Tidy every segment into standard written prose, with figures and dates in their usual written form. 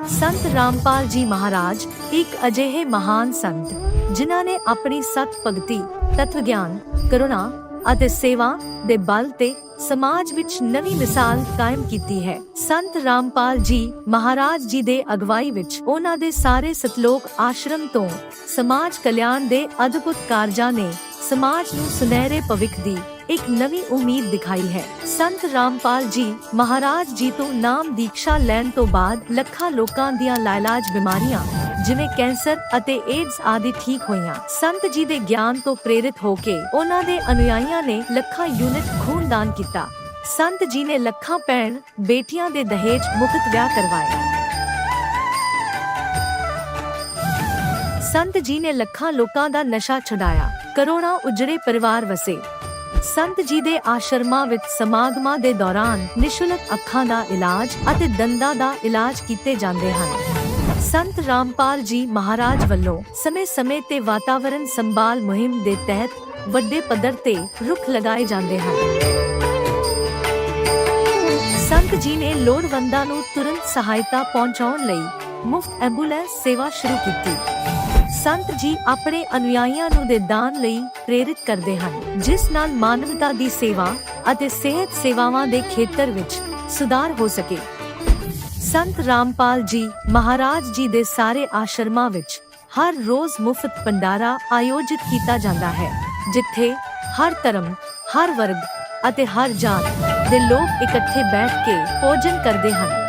संत रामपाल जी महाराज एक अजिहे महान संत जिन्हां ने अपनी सत भगती, तत्व ज्ञान, करुणा ਅਤੇ सेवा ਦੇ बल ਤੇ समाज ਵਿੱਚ ਨਵੀਂ ਮਿਸਾਲ ਕਾਇਮ ਕੀਤੀ ਹੈ। ਸੰਤ ਰਾਮਪਾਲ ਜੀ ਮਹਾਰਾਜ ਜੀ ਦੇ ਅਗਵਾਈ ਵਿੱਚ ਉਹਨਾਂ ਦੇ ਸਾਰੇ ਸਤਲੋਕ ਆਸ਼ਰਮ ਤੋਂ ਸਮਾਜ ਕਲਿਆਣ ਦੇ ਅਦਭੁਤ ਕਾਰਜਾਂ ਨੇ ਸਮਾਜ ਨੂੰ ਸੁਨਹਿਰੇ ਭਵਿੱਖ ਦੀ ਇੱਕ ਨਵੀਂ ਉਮੀਦ ਦਿਖਾਈ ਹੈ। ਸੰਤ ਰਾਮਪਾਲ ਜੀ ਮਹਾਰਾਜ ਜੀ ਤੋਂ ਨਾਮ ਦੀਕਸ਼ਾ ਲੈਣ ਤੋਂ ਬਾਅਦ ਲੱਖਾਂ ਲੋਕਾਂ ਦੀਆਂ ਲਾਇਲਾਜ ਬਿਮਾਰੀਆਂ ਜਿਵੇਂ ਕੈਂਸਰ ਅਤੇ ਏਡਜ਼ ਆਦਿ ਠੀਕ ਹੋਈਆਂ। ਸੰਤ ਜੀ ਦੇ ਗਿਆਨ ਤੋਂ ਪ੍ਰੇਰਿਤ ਹੋ ਕੇ ਉਹਨਾਂ ਦੇ ਅਨੁਯਾਈਆਂ ਨੇ ਲੱਖਾਂ ਯੂਨਿਟ ਖੂਨ ਦਾਨ ਕੀਤਾ। ਸੰਤ ਜੀ ਨੇ ਲੱਖਾਂ ਭੈਣ ਬੇਟੀਆਂ ਦੇ ਦਹੇਜ ਮੁਕਤ ਵਿਆਹ ਕਰਵਾਏ। ਸੰਤ ਜੀ ਨੇ ਲੱਖਾਂ ਲੋਕਾਂ ਦਾ ਨਸ਼ਾ ਛੁਡਾਇਆ, ਕਰੋੜਾਂ ਉਜੜੇ ਪਰਿਵਾਰ ਵਸੇ। ਸੰਤ ਜੀ ਦੇ ਆਸ਼ਰਮਾਂ ਵਿੱਚ ਸਮਾਗਮਾਂ ਦੇ ਦੌਰਾਨ ਨਿਸ਼ੁਲਕ ਅੱਖਾਂ ਦਾ ਇਲਾਜ ਅਤੇ ਦੰਦਾਂ ਦਾ ਇਲਾਜ ਕੀਤੇ ਜਾਂਦੇ ਹਨ। ਸੰਤ ਰਾਮਪਾਲ ਜੀ ਮਹਾਰਾਜ ਵੱਲੋਂ ਸਮੇਂ-ਸਮੇਂ ਤੇ ਵਾਤਾਵਰਣ ਸੰਭਾਲ ਮੁਹਿੰਮ ਦੇ ਤਹਿਤ ਵੱਡੇ ਪੱਧਰ ਤੇ ਰੁੱਖ ਲਗਾਏ ਜਾਂਦੇ ਹਨ। ਸੰਤ ਜੀ ਨੇ ਲੋੜਵੰਦਾਂ ਨੂੰ ਤੁਰੰਤ ਸਹਾਇਤਾ ਪਹੁੰਚਾਉਣ ਲਈ ਮੁਫਤ ਐਂਬੂਲੈਂਸ ਸੇਵਾ ਸ਼ੁਰੂ ਕੀਤੀ। ਸੰਤ ਜੀ ਆਪਣੇ ਅਨੁਯਾਈਆਂ ਨੂੰ ਦੇ ਦਾਨ ਲਈ ਪ੍ਰੇਰਿਤ ਕਰਦੇ ਹਨ, ਜਿਸ ਨਾਲ ਮਾਨਵਤਾ ਦੀ ਸੇਵਾ ਅਤੇ ਸਿਹਤ ਸੇਵਾਵਾਂ ਦੇ ਖੇਤਰ ਵਿੱਚ ਸੁਧਾਰ ਹੋ ਸਕੇ। ਸੰਤ ਰਾਮਪਾਲ ਜੀ ਮਹਾਰਾਜ ਜੀ ਦੇ ਸਾਰੇ ਆਸ਼ਰਮਾਂ ਵਿੱਚ ਹਰ ਰੋਜ਼ ਮੁਫਤ ਭੰਡਾਰਾ ਆਯੋਜਿਤ ਕੀਤਾ ਜਾਂਦਾ ਹੈ, ਜਿੱਥੇ ਹਰ ਧਰਮ, ਹਰ ਵਰਗ ਅਤੇ ਹਰ ਜਾਤ ਦੇ ਲੋਕ ਇਕੱਠੇ ਬੈਠ ਕੇ ਭੋਜਨ ਕਰਦੇ ਹਨ।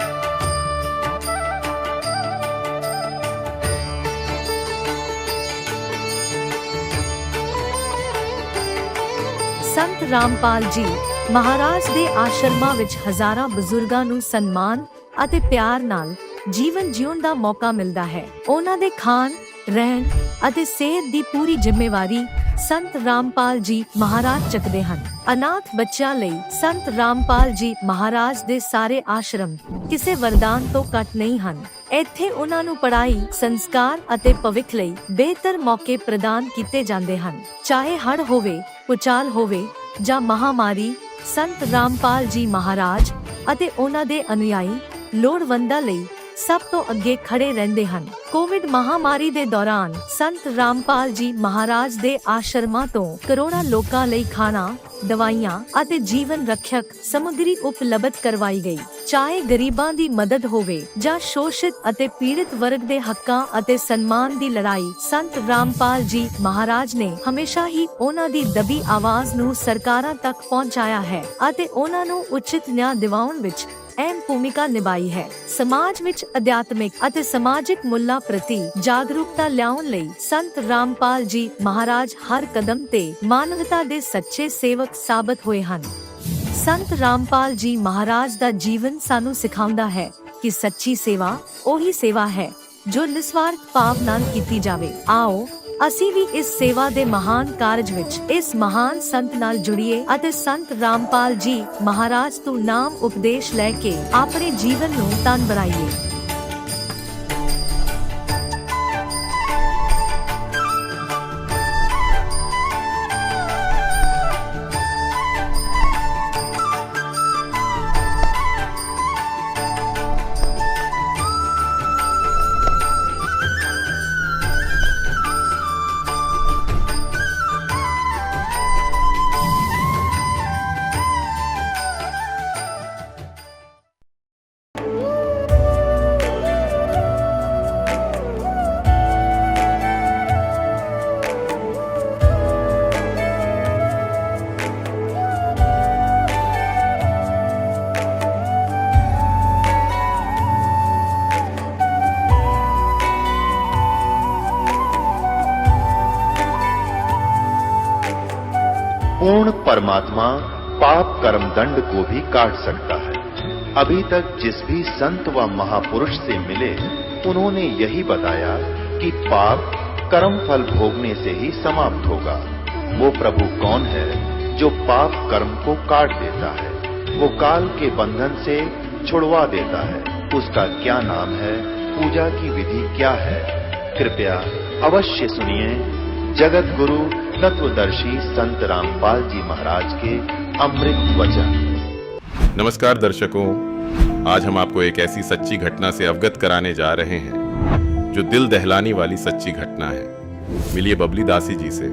ਸੰਤ ਰਾਮਪਾਲ ਜੀ ਮਹਾਰਾਜ ਦੇ ਆਸ਼ਰਮਾਂ ਵਿੱਚ ਹਜ਼ਾਰਾਂ ਬਜ਼ੁਰਗਾਂ ਨੂੰ ਸਨਮਾਨ ਅਤੇ ਪਿਆਰ ਨਾਲ ਜੀਵਨ ਜਿਉਣ ਦਾ ਮੌਕਾ ਮਿਲਦਾ ਹੈ। ਉਹਨਾਂ ਦੇ ਖਾਣ, ਰਹਿਣ ਅਤੇ ਸਿਹਤ ਦੀ ਪੂਰੀ ਜ਼ਿੰਮੇਵਾਰੀ ਸੰਤ ਰਾਮਪਾਲ ਜੀ ਮਹਾਰਾਜ ਚੱਕਦੇ ਹਨ। ਅਨਾਥ ਬੱਚਿਆਂ ਲਈ ਸੰਤ ਰਾਮਪਾਲ ਜੀ ਮਹਾਰਾਜ ਦੇ ਸਾਰੇ ਆਸ਼ਰਮ ਕਿਸੇ ਵਰਦਾਨ ਤੋਂ ਘੱਟ ਨਹੀਂ ਹਨ। ਇੱਥੇ ਉਹਨਾਂ ਨੂੰ ਪੜ੍ਹਾਈ, ਸੰਸਕਾਰ ਅਤੇ ਭਵਿੱਖ ਲਈ ਬਿਹਤਰ ਮੌਕੇ ਪ੍ਰਦਾਨ ਕੀਤੇ ਜਾਂਦੇ ਹਨ। ਚਾਹੇ ਹੜ੍ਹ ਹੋਵੇ, ਭੂਚਾਲ ਹੋਵੇ ਜਾਂ ਮਹਾਮਾਰੀ, ਸੰਤ ਰਾਮਪਾਲ ਜੀ ਮਹਾਰਾਜ ਅਤੇ ਉਹਨਾਂ ਦੇ ਅਨੁਯਾਈ ਲੋੜਵੰਦਾਂ ਲਈ ਸਭ ਤੋਂ ਅੱਗੇ ਖੜੇ ਰਹਿੰਦੇ ਹਨ। ਕੋਵਿਡ ਮਹਾਮਾਰੀ ਦੇ ਦੌਰਾਨ ਸੰਤ ਰਾਮਪਾਲ ਜੀ ਮਹਾਰਾਜ ਦੇ ਆਸ਼ਰਮਾਂ ਤੋਂ ਕਰੋੜਾਂ ਲੋਕਾਂ ਲਈ ਖਾਣਾ, ਦਵਾਈਆਂ ਅਤੇ ਜੀਵਨ ਰੱਖਿਅਕ ਸਮੱਗਰੀ ਉਪਲਬਧ ਕਰਵਾਈ ਗਈ। ਚਾਹੇ ਗਰੀਬਾਂ ਦੀ ਮਦਦ ਹੋਵੇ ਜਾਂ ਸ਼ੋਸ਼ਿਤ ਅਤੇ ਪੀੜਿਤ ਵਰਗ ਦੇ ਹੱਕਾਂ ਅਤੇ ਸਨਮਾਨ ਦੀ ਲੜਾਈ, ਸੰਤ ਰਾਮਪਾਲ ਜੀ ਮਹਾਰਾਜ ਨੇ ਹਮੇਸ਼ਾ ਹੀ ਉਹਨਾਂ ਦੀ ਦਬੀ ਆਵਾਜ਼ ਨੂੰ ਸਰਕਾਰਾਂ ਤੱਕ ਪਹੁੰਚਾਇਆ ਹੈ ਅਤੇ ਉਹਨਾਂ ਨੂੰ ਉਚਿਤ ਨਿਆਂ ਦਿਵਾਉਣ ਵਿੱਚ ਅਹਿਮ ਭੂਮਿਕਾ ਨਿਭਾਈ ਹੈ। ਸਮਾਜ ਵਿੱਚ ਅਧਿਆਤਮਿਕ ਅਤੇ ਸਮਾਜਿਕ ਮੁੱਲਾਂ ਪ੍ਰਤੀ ਜਾਗਰੂਕਤਾ ਲਿਆਉਣ ਲਈ ਸੰਤ ਰਾਮਪਾਲ ਜੀ ਮਹਾਰਾਜ ਹਰ ਕਦਮ ਤੇ ਮਾਨਵਤਾ ਦੇ ਸੱਚੇ ਸੇਵਕ ਸਾਬਤ ਹੋਏ ਹਨ। ਸੰਤ ਰਾਮਪਾਲ ਜੀ ਮਹਾਰਾਜ ਦਾ ਜੀਵਨ ਸਾਨੂੰ ਸਿਖਾਉਂਦਾ ਹੈ ਕਿ ਸੱਚੀ ਸੇਵਾ ਉਹੀ ਸੇਵਾ ਹੈ ਜੋ ਨਿਸਵਾਰਥ ਭਾਵ ਨਾਲ ਕੀਤੀ ਜਾਵੇ। ਆਓ ਅਸੀਂ ਵੀ ਇਸ ਸੇਵਾ ਦੇ ਮਹਾਨ ਕਾਰਜ ਵਿੱਚ ਇਸ ਮਹਾਨ ਸੰਤ ਨਾਲ ਜੁੜੀਏ ਅਤੇ ਸੰਤ ਰਾਮਪਾਲ ਜੀ ਮਹਾਰਾਜ ਤੋਂ ਨਾਮ ਉਪਦੇਸ਼ ਲੈ ਕੇ ਆਪਣੇ ਜੀਵਨ ਨੂੰ ਧਨ ਬਣਾਈਏ। पूर्ण परमात्मा पाप कर्म दंड को भी काट सकता है। अभी तक जिस भी संत व महापुरुष से मिले उन्होंने यही बताया कि पाप कर्म फल भोगने से ही समाप्त होगा। वो प्रभु कौन है जो पाप कर्म को काट देता है, वो काल के बंधन से छुड़वा देता है। उसका क्या नाम है, पूजा की विधि क्या है? कृपया अवश्य सुनिए जगत गुरु तत्वदर्शी संत रामपाल जी महाराज के अमृत वचन। नमस्कार दर्शकों, आज हम आपको एक ऐसी सच्ची घटना से अवगत कराने जा रहे हैं जो दिल दहलाने वाली सच्ची घटना है। मिलिए बबली दासी जी से,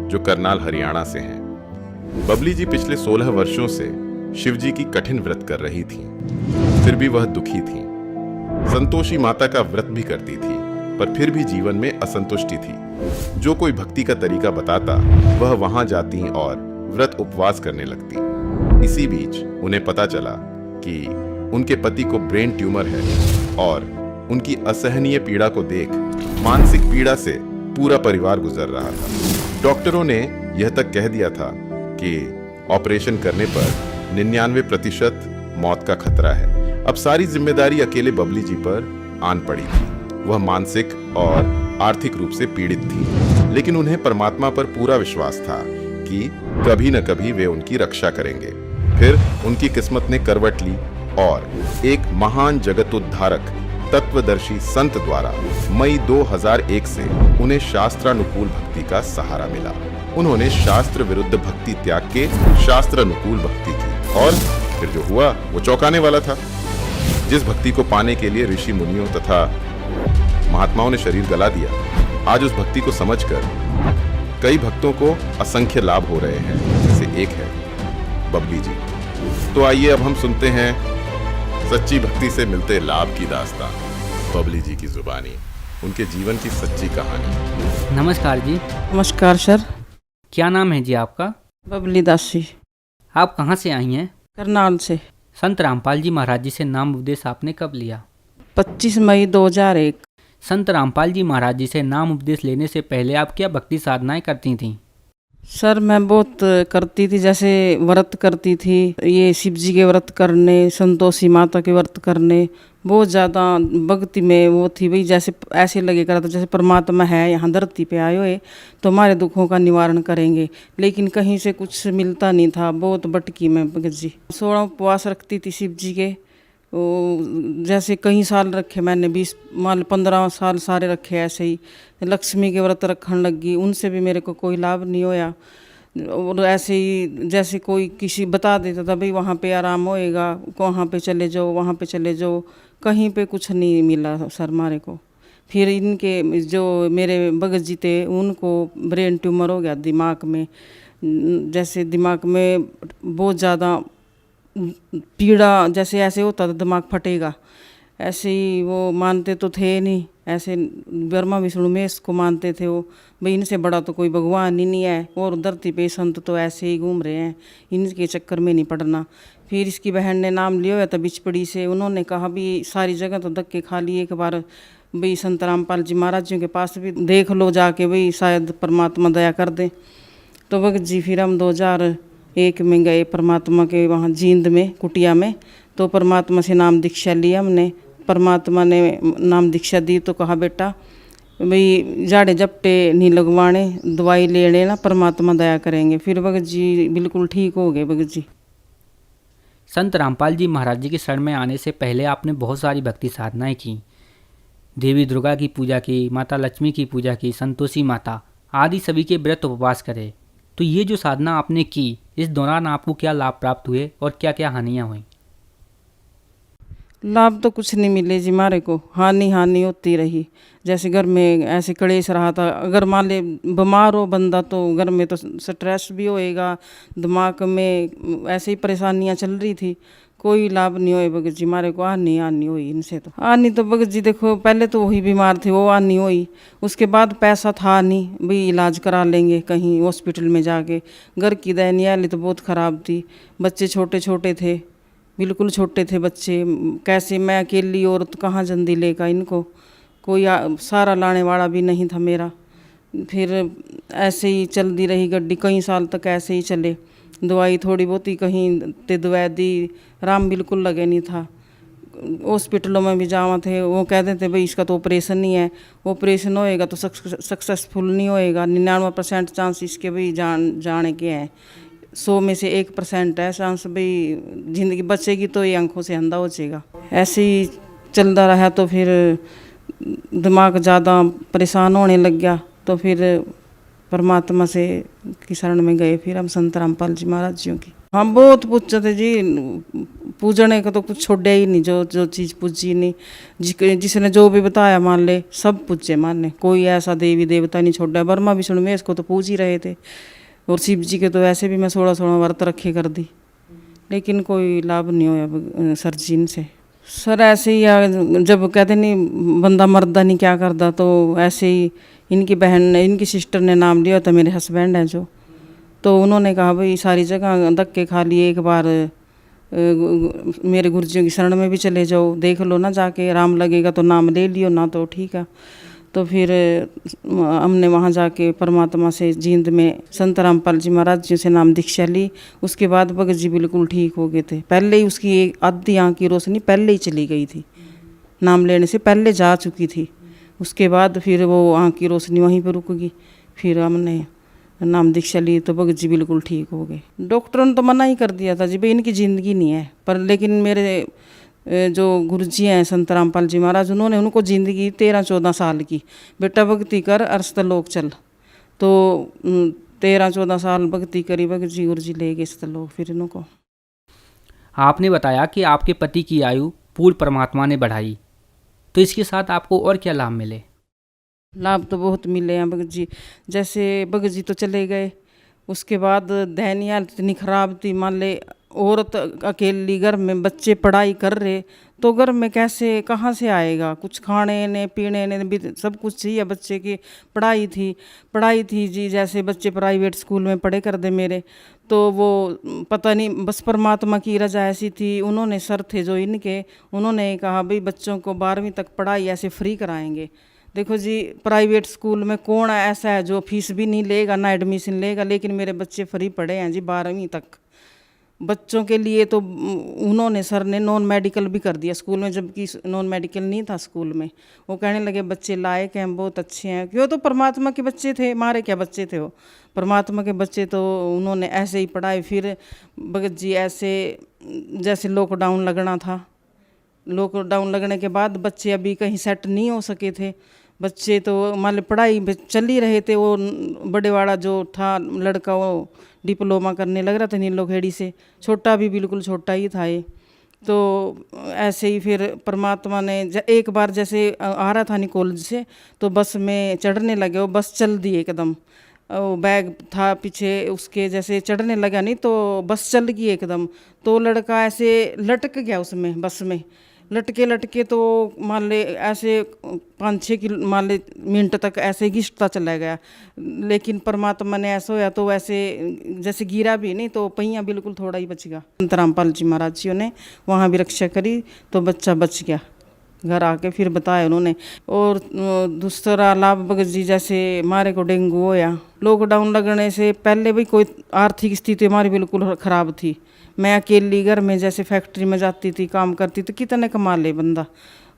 जो करनाल हरियाणा से हैं। बबली जी पिछले 16 वर्षों से शिव जी की कठिन व्रत कर रही थी, फिर भी वह दुखी थी। संतोषी माता का व्रत भी करती थी, पर फिर भी जीवन में असंतुष्टि थी। जो कोई भक्ति का तरीका बताता वह वहां जाती और व्रत उपवास करने लगती। इसी बीच उन्हें पता चला कि उनके पति को ब्रेन ट्यूमर है और उनकी असहनीय पीड़ा को देख मानसिक पीड़ा से पूरा परिवार गुजर रहा था। डॉक्टरों ने यह तक कह दिया था कि ऑपरेशन करने पर 99% मौत का खतरा है। अब सारी जिम्मेदारी अकेले बबली जी पर आन पड़ी थी। वह मानसिक और आर्थिक रूप से पीड़ित थी, लेकिन उन्हें परमात्मा पर पूरा विश्वास था कि कभी न कभी वे उनकी रक्षा करेंगे। फिर उनकी किस्मत ने करवट ली और एक महान जगतोद्धारक तत्वदर्शी संत द्वारा मई 2001 से उन्हें शास्त्रानुकूल भक्ति का सहारा मिला। उन्होंने शास्त्र विरुद्ध भक्ति त्याग के शास्त्रानुकूल भक्ति की और फिर जो हुआ वो चौंकाने वाला था। जिस भक्ति को पाने के लिए ऋषि मुनियों तथा महात्माओं ने शरीर गला दिया, आज उस भक्ति को समझकर कई भक्तों को असंख्य लाभ हो रहे हैं, जैसे एक है बबली जी। तो आइए अब हम सुनते हैं सच्ची भक्ति से मिलते लाभ की दास्तान, बबली जी की जुबानी, उनके जीवन की सच्ची कहानी। नमस्कार जी। नमस्कार सर। क्या नाम है जी आपका? बबली दासी। आप कहाँ से आई हैं? करनाल से। संत रामपाल जी महाराज जी से नाम उपदेश आपने कब लिया? 25 मई 2001। संत रामपाल जी महाराज जी से नाम उपदेश लेने से पहले आप क्या भक्ति साधनाएं करती थीं? सर मैं बहुत करती थी, जैसे व्रत करती थी, ये शिव जी के व्रत करने, संतोषी माता के व्रत करने, बहुत ज़्यादा भक्ति में वो थी भाई। जैसे ऐसे लगे करा था जैसे परमात्मा है यहाँ धरती पे आए हुए तो हमारे दुखों का निवारण करेंगे, लेकिन कहीं से कुछ मिलता नहीं था। बहुत भटकी मैं भगत जी। 16 उपवास रखती थी शिव जी के। वो जैसे कई साल रखे मैंने, 20 मान 15 साल सारे रखे ऐसे ही। लक्ष्मी के व्रत रखने लगी, उनसे भी मेरे को कोई लाभ नहीं होया। और ऐसे ही जैसे कोई किसी बता देता था भाई वहाँ पे आराम होएगा, वहाँ पे चले जाओ, वहाँ पे चले जाओ, कहीं पे कुछ नहीं मिला सर मारे को। फिर इनके जो मेरे भगत जी थे उनको ब्रेन ट्यूमर हो गया दिमाग में। जैसे दिमाग में बहुत ज़्यादा पीड़ा, जैसे ऐसे होता था दिमाग फटेगा, ऐसे ही वो मानते तो थे नहीं। ऐसे ब्रह्मा विष्णु महेश को मानते थे वो, भाई इनसे बड़ा तो कोई भगवान ही नहीं है, और धरती पे संत तो ऐसे ही घूम रहे हैं, इनके चक्कर में नहीं पड़ना। फिर इसकी बहन ने नाम लिया हुआ था बिचपड़ी से। उन्होंने कहा भी सारी जगह तो धक्के खा लिए, एक बार भाई संत रामपाल जी महाराज जी के पास भी देख लो जाके, भाई शायद परमात्मा दया कर दे। तो भगत जी फिर हम 2001 में गए परमात्मा के वहाँ जींद में कुटिया में। तो परमात्मा से नाम दीक्षा लिया हमने। परमात्मा ने नाम दीक्षा दी तो कहा बेटा भाई जाड़े जपटे नहीं लगवाने, दवाई लेने ना, परमात्मा दया करेंगे। फिर भगत जी बिल्कुल ठीक हो गए भगत जी। संत रामपाल जी महाराज जी के शरण में आने से पहले आपने बहुत सारी भक्ति साधनाएं की। देवी दुर्गा की पूजा की, माता लक्ष्मी की पूजा की, संतोषी माता आदि सभी के व्रत उपवास करे। तो ये जो साधना आपने की, इस दौरान आपको क्या लाभ प्राप्त हुए और क्या क्या हानियाँ हुई? लाभ तो कुछ नहीं मिले जी मारे को, हानि होती रही। जैसे घर में ऐसे कलेश रहा था, अगर मान ले बीमार हो बंदा तो घर में तो स्ट्रेस भी होएगा, दिमाग में ऐसे ही परेशानियां चल रही थी। कोई लाभ नहीं हुए भगत जी मारे को, हानि हुई इनसे। तो हानि तो भगत जी देखो, पहले तो वही बीमार थे, वो हानि हुई। उसके बाद पैसा था नहीं, भाई इलाज करा लेंगे कहीं हॉस्पिटल में जाके। घर की दयनीय हालत तो बहुत ख़राब थी। बच्चे छोटे छोटे थे, बिल्कुल छोटे थे बच्चे। कैसे मैं अकेली औरत कहाँ जल्दी लेगा इनको, कोई सारा लाने वाला भी नहीं था मेरा। फिर ऐसे ही चलती रही गड्डी, कई साल तक ऐसे ही चले। दवाई थोड़ी बहुत ही कहीं ते दवाई दी, आराम बिल्कुल लगे नहीं था। हॉस्पिटलों में भी जावा थे, वो कहते थे भाई इसका तो ऑपरेशन नहीं है, ऑपरेशन होएगा तो सक्सेसफुल नहीं होएगा। 99% चांस इसके भाई जाने के हैं, 100 में से 1% है चांस भाई जिंदगी बचेगी तो ये आंखों से अंधा हो जाएगा। ऐसे ही चलता रहा तो फिर दिमाग ज़्यादा परेशान होने लग गया। तो फिर परमात्मा से की शरण में गए, फिर हम संत रामपाल जी महाराज जी की। हाँ बहुत पूछते थे जी, पूजने का तो कुछ छोड़ा ही नहीं, जो जो चीज़ पूजी नहीं, जिसने जो भी बताया मान ले, सब पूछे मानने, कोई ऐसा देवी देवता नहीं छोड़ा। ब्रह्मा विष्णु में इसको तो पूज ही रहे थे, और शिव जी के तो वैसे भी मैं 16 व्रत रखे कर दी, लेकिन कोई लाभ नहीं होया सर जी इनसे। सर ऐसे ही जब कहते नहीं बंदा मरदा नहीं क्या करता, तो ऐसे ही इनकी बहन ने, इनकी सिस्टर ने नाम लिया था, मेरे हस्बैंड हैं जो, तो उन्होंने कहा भाई सारी जगह धक्के खा लिए, एक बार मेरे गुरुजियों की शरण में भी चले जाओ, देख लो ना जाके, राम लगेगा तो नाम ले लियो, ना तो ठीक है। तो फिर हमने वहाँ जाके परमात्मा से जींद में संत रामपाल जी महाराज जी से नाम दीक्षा ली। उसके बाद भगत जी बिल्कुल ठीक हो गए थे। पहले ही उसकी एक आधी आँख की रोशनी पहले ही चली गई थी, नाम लेने से पहले जा चुकी थी। उसके बाद फिर वो आँख की रोशनी वहीं पर रुक गई। फिर हमने नाम दीक्षा ली तो भगत जी बिल्कुल ठीक हो गए। डॉक्टरों ने तो मना ही कर दिया था जी भाई इनकी ज़िंदगी नहीं है, पर लेकिन मेरे जो गुरुजी हैं संत रामपाल जी महाराज, उन्होंने उनको ज़िंदगी 13-14 साल की, बेटा भक्ति कर अरस्तलोक चल। तो 13-14 साल भक्ति करी, भगत जी गुरु जी ले गए अरस्तलोक फिर इनको। आपने बताया कि आपके पति की आयु पूर्ण परमात्मा ने बढ़ाई, तो इसके साथ आपको और क्या लाभ मिले? लाभ तो बहुत मिले हैं भगत जी। जैसे भगत जी तो चले गए, उसके बाद दहनिया इतनी खराब थी, मान ले औरत अकेली घर में, बच्चे पढ़ाई कर रहे, तो घर में कैसे कहाँ से आएगा, कुछ खाने ने पीने ने भी सब कुछ चाहिए। बच्चे की पढ़ाई थी जी, जैसे बच्चे प्राइवेट स्कूल में पढ़े कर दे मेरे, तो वो पता नहीं बस परमात्मा की रजा ऐसी थी। उन्होंने सर थे जो इनके, उन्होंने कहा भाई बच्चों को 12वीं तक पढ़ाई ऐसे फ्री कराएंगे। देखो जी प्राइवेट स्कूल में कौन ऐसा है जो फीस भी नहीं लेगा ना एडमिशन लेगा, लेकिन मेरे बच्चे फ्री पढ़े हैं जी 12वीं तक। बच्चों के लिए तो उन्होंने सर ने नॉन मेडिकल भी कर दिया स्कूल में, जबकि नॉन मेडिकल नहीं था स्कूल में। वो कहने लगे बच्चे लायक हैं, बहुत अच्छे हैं, क्यों तो परमात्मा के बच्चे थे, मारे क्या बच्चे थे वो, परमात्मा के बच्चे। तो उन्होंने ऐसे ही पढ़ाई। फिर भगत जी ऐसे जैसे लॉकडाउन लगना था, लॉकडाउन लगने के बाद बच्चे अभी कहीं सेट नहीं हो सके थे बच्चे, तो मान लो पढ़ाई चल ही रहे थे। वो बड़े वाला जो था लड़का वो डिप्लोमा करने लग रहा था नीलोखेड़ी से, छोटा भी बिल्कुल छोटा ही था ये। तो ऐसे ही फिर परमात्मा ने एक बार जैसे आ रहा था नहीं कॉलेज से, तो बस में चढ़ने लगे, वो बस चल दी एकदम, वो बैग था पीछे उसके, जैसे चढ़ने लगा नहीं तो बस चल गई एकदम। तो लड़का ऐसे लटक गया उसमें, बस में लटके तो मान ले ऐसे 5-6 मान ले मिनट तक ऐसे घिसता चला गया। लेकिन परमात्मा ने ऐसा होया तो वैसे जैसे गिरा भी नहीं, तो पहिया बिल्कुल थोड़ा ही बच गया। संत रामपाल जी महाराज जी ने वहाँ भी रक्षा करी तो बच्चा बच गया। घर आके फिर बताया उन्होंने। और दूसरा लाभ भगत जी जैसे हमारे को डेंगू होया, लॉकडाउन लगने से पहले भी कोई आर्थिक स्थिति हमारी बिल्कुल ख़राब थी। मैं अकेली घर में जैसे फैक्ट्री में जाती थी, काम करती तो कितने कमा ले बंदा,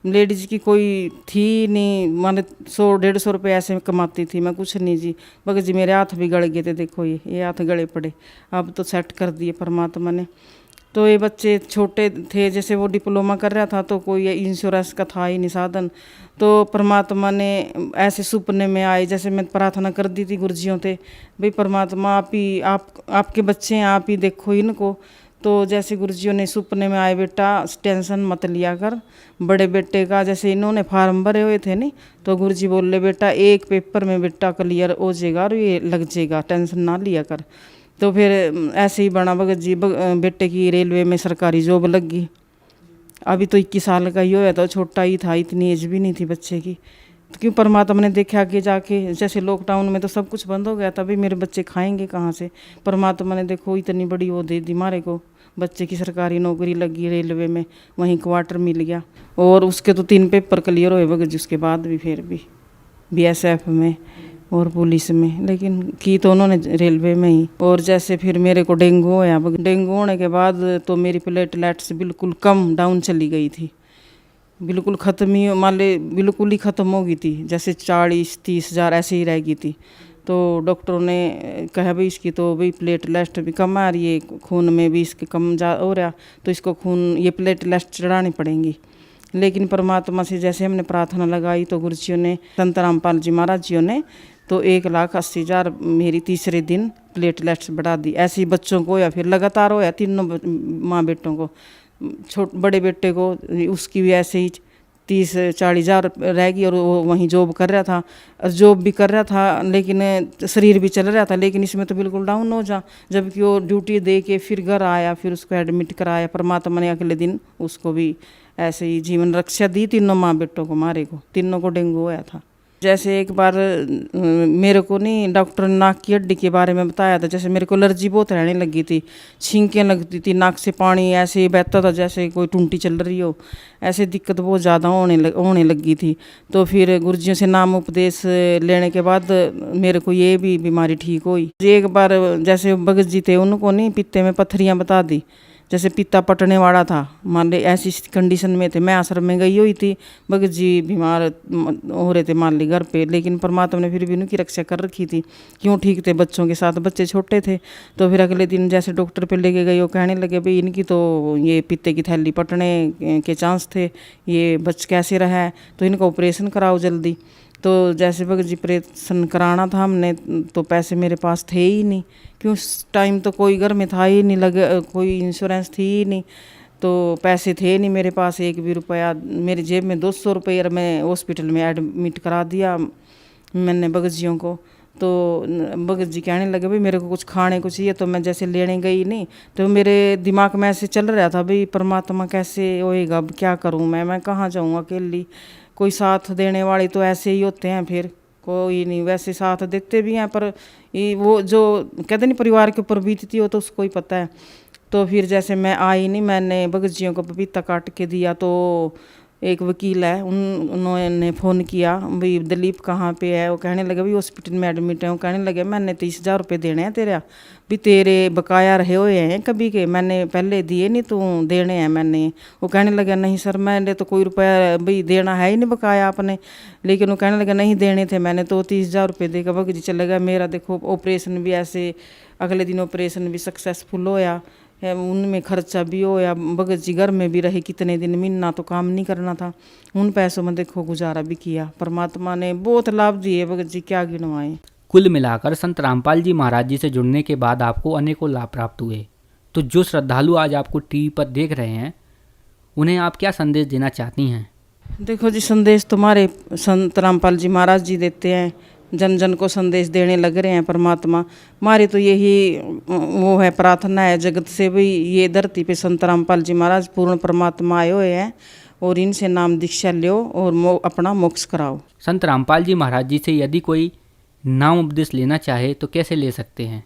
लेडीज़ की कोई थी नहीं, माने 100-150 रुपये ऐसे कमाती थी मैं, कुछ नहीं जी। भगत जी मेरे हाथ भी गड़ गए थे, देखो ये हाथ गड़े पड़े, अब तो सेट कर दिए परमात्मा ने। तो ये बच्चे छोटे थे, जैसे वो डिप्लोमा कर रहा था तो कोई इंश्योरेंस का था ही नहीं साधन, तो परमात्मा ने ऐसे सपने में आए, जैसे मैं प्रार्थना कर दी थी गुरुजियों से, भाई परमात्मा आपके बच्चे हैं, आप ही देखो इनको। तो जैसे गुरुजियों ने सपने में आए, बेटा टेंशन मत लिया कर, बड़े बेटे का जैसे इन्होंने फार्म भरे हुए थे नहीं, तो गुरुजी बोले बेटा एक पेपर में बेटा क्लियर हो जाएगा और ये लग जाएगा, टेंशन ना लिया कर। तो फिर ऐसे ही बना भगत जी, बेटे की रेलवे में सरकारी जॉब लग गई। अभी तो 21 साल का ही होया था, छोटा ही था, इतनी एज भी नहीं थी बच्चे की। तो क्यों परमात्मा ने देखा कि जाके जैसे लॉकडाउन में तो सब कुछ बंद हो गया था, भाई मेरे बच्चे खाएंगे कहाँ से। परमात्मा ने देखो इतनी बड़ी वो दे दी मारे को, बच्चे की सरकारी नौकरी लगी रेलवे में, वहीं क्वार्टर मिल गया। और उसके तो 3 पेपर क्लियर हुए भगत जी, उसके बाद भी फिर भी BSF में और पुलिस में, लेकिन की तो उन्होंने रेलवे में ही। और जैसे फिर मेरे को डेंगू होया, डेंगू होने के बाद तो मेरी प्लेटलेट्स बिल्कुल कम डाउन चली गई थी, बिल्कुल ख़त्म ही, मान ले बिल्कुल ही ख़त्म हो गई थी, जैसे 40-30 हज़ार ऐसे ही रह गई थी। तो डॉक्टरों ने कहा भाई इसकी तो भाई प्लेटलेट्स भी कम आ रही है, खून में भी इसके कम जा हो रहा, तो इसको खून ये प्लेटलेट्स चढ़ानी पड़ेंगी। लेकिन परमात्मा से जैसे हमने प्रार्थना लगाई तो गुरुजियों ने, संत रामपाल जी महाराज जी ने तो 1,80,000 मेरी तीसरे दिन प्लेटलेट्स बढ़ा दी। ऐसे ही बच्चों को या फिर लगातार होया तीनों माँ बेटों को। बड़े बेटे को उसकी भी ऐसे ही 30-40,000 रह गई और वो वहीं जॉब कर रहा था, और जॉब भी कर रहा था लेकिन शरीर भी चल रहा था, लेकिन इसमें तो बिल्कुल डाउन हो जा। जबकि वो ड्यूटी दे के फिर घर आया, फिर उसको एडमिट कराया। परमात्मा ने अगले दिन उसको भी ऐसे ही जीवन रक्षा दी। तीनों माँ बेटों को, मारे को तीनों को डेंगू होया था। जैसे एक बार मेरे को नहीं डॉक्टर ने नाक की हड्डी के बारे में बताया था। जैसे मेरे को एलर्जी बहुत रहने लगी थी, छींकें लगती थी, नाक से पानी ऐसे बहता था जैसे कोई टूंटी चल रही हो। ऐसे दिक्कत बहुत ज़्यादा होने लगी थी। तो फिर गुरुजियों से नाम उपदेश लेने के बाद मेरे को ये भी बीमारी ठीक हुई। एक बार जैसे भगत जी थे, उनको नहीं पित्ते में पत्थरियाँ बता दी, जैसे पिता पटने वाला था। मान ले ऐसी कंडीशन में थे। मैं आश्रम में गई हुई थी, भगत जी बीमार हो रहे थे मान ली घर पे, लेकिन परमात्मा ने फिर भी उनकी रक्षा कर रखी थी। क्यों ठीक थे बच्चों के साथ, बच्चे छोटे थे। तो फिर अगले दिन जैसे डॉक्टर पे लेके गई, वो कहने लगे भाई इनकी तो ये पित्ते की थैली पटने के चांस थे, ये बच कैसे रहा है, तो इनका ऑपरेशन कराओ जल्दी। तो जैसे भगत जी ऑपरेशन कराना था हमने, तो पैसे मेरे पास थे ही नहीं, क्यों उस टाइम तो कोई घर में था ही नहीं, लगे कोई इंश्योरेंस थी ही नहीं, तो पैसे थे नहीं मेरे पास एक भी रुपया। मेरी जेब में 200 रुपये, मैं हॉस्पिटल में एडमिट करा दिया मैंने भगत जियों को। तो भगत जी कहने लगे भाई मेरे को कुछ खाने को चाहिए। तो मैं जैसे लेने गई नहीं, तो मेरे दिमाग में ऐसे चल रहा था भाई परमात्मा कैसे होएगा, अब क्या करूँ मैं कहाँ जाऊँ अकेली, कोई साथ देने वाले तो ऐसे ही होते हैं, फिर कोई नहीं। वैसे साथ देते भी हैं, पर ये वो जो कहते नहीं परिवार के ऊपर बीतती हो तो उसको ही पता है। तो फिर जैसे मैं आई नहीं, मैंने भगत जियों को पपीता काट के दिया। तो एक वकील है, उन्होंने फ़ोन किया भाई दिलीप कहाँ पे है। वो कहने लगे भाई हॉस्पिटल में एडमिट है। वो कहने लगे मैंने 30,000 रुपये देने हैं तेरा, भी तेरे बकाया रहे हुए हैं कभी के, मैंने पहले दिए नहीं, तू देने हैं मैंने। वो कहने लगे नहीं सर मैंने तो कोई रुपया भाई देना है ही नहीं बकाया आपने। लेकिन वो कहने लगे नहीं देने थे मैंने, तो 30,000 रुपये देकर भगत जी चले गए। मेरा देखो ऑपरेशन भी ऐसे अगले दिन ऑपरेशन भी सक्सेसफुल होया है, उनमें खर्चा भी होया। भगत जी घर में भी रहे कितने दिन, महीना तो काम नहीं करना था, उन पैसों में देखो गुजारा भी किया। परमात्मा ने बहुत लाभ दिए भगत जी, क्या गिनवाएं। कुल मिलाकर संत रामपाल जी महाराज जी से जुड़ने के बाद आपको अनेकों लाभ प्राप्त हुए। तो जो श्रद्धालु आज आपको टीवी पर देख रहे हैं, उन्हें आप क्या संदेश देना चाहती हैं? देखो जी, संदेश तुम्हारे संत रामपाल जी महाराज जी देते हैं, जन जन को संदेश देने लग रहे हैं परमात्मा। हमारी तो यही वो है, प्रार्थना है जगत से भी, ये धरती पे संत रामपाल जी महाराज पूर्ण परमात्मा आए हुए हैं, और इनसे नाम दीक्षा लो और अपना मोक्ष कराओ। संत रामपाल जी महाराज जी से यदि कोई नाम उपदेश लेना चाहे तो कैसे ले सकते हैं?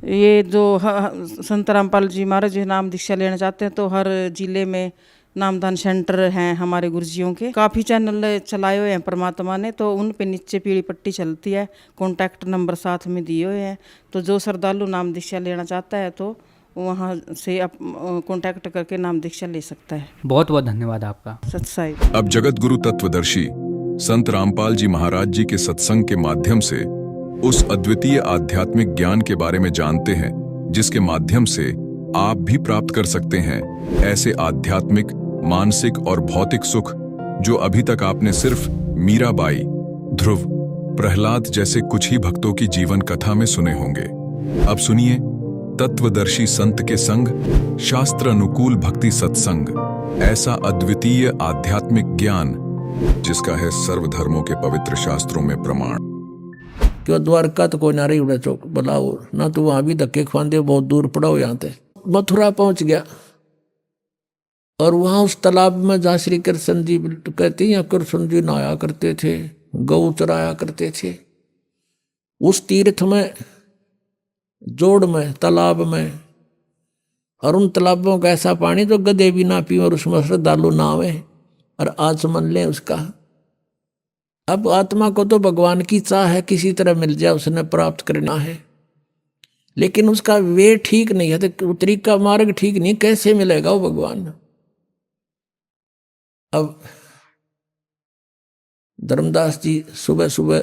ये जो संत रामपाल जी महाराज जी नाम दीक्षा लेना चाहते हैं, तो हर जिले में नामदान सेंटर हैं हमारे गुरुजियों के। काफ़ी चैनल चलाए हुए हैं परमात्मा ने, तो उन पे नीचे पीली पट्टी चलती है, कॉन्टैक्ट नंबर साथ में दिए हुए हैं। तो जो श्रद्धालु नाम दीक्षा लेना चाहता है तो वहाँ से कॉन्टैक्ट करके नाम दीक्षा ले सकता है। बहुत बहुत धन्यवाद आपका। सत्साई। अब जगत गुरु तत्वदर्शी संत रामपाल जी महाराज जी के सत्संग के माध्यम से उस अद्वितीय आध्यात्मिक ज्ञान के बारे में जानते हैं, जिसके माध्यम से आप भी प्राप्त कर सकते हैं ऐसे आध्यात्मिक, मानसिक और भौतिक सुख जो अभी तक आपने सिर्फ मीराबाई, ध्रुव, प्रहलाद जैसे कुछ ही भक्तों की जीवन कथा में सुने होंगे। अब सुनिए तत्वदर्शी संत के संग शास्त्र अनुकूल भक्ति सत्संग, ऐसा अद्वितीय आध्यात्मिक ज्ञान जिसका है सर्वधर्मों के पवित्र शास्त्रों में प्रमाण। क्यों द्वारका तो कोई ना रही उड़ा चौक बुलाओ ना, तो वहां भी धक्के खाते, बहुत दूर पड़ा हो। यहाँ थे मथुरा पहुंच गया, और वहां उस तालाब में जहाँ श्री कृष्ण जी कहते हैं कृष्ण जी नहाया करते थे, गौ चराया करते थे, उस तीर्थ में, जोड़ में, तालाब में, और उन तालाबों का ऐसा पानी तो गधे भी ना पी, और उसमें श्रद्धालु नहावे और आचमन ले उसका। अब आत्मा को तो भगवान की चाह है किसी तरह मिल जाए, उसने प्राप्त करना है, लेकिन उसका वे ठीक नहीं है, तो तरीका मार्ग ठीक नहीं, कैसे मिलेगा वो भगवान। अब धर्मदास जी सुबह सुबह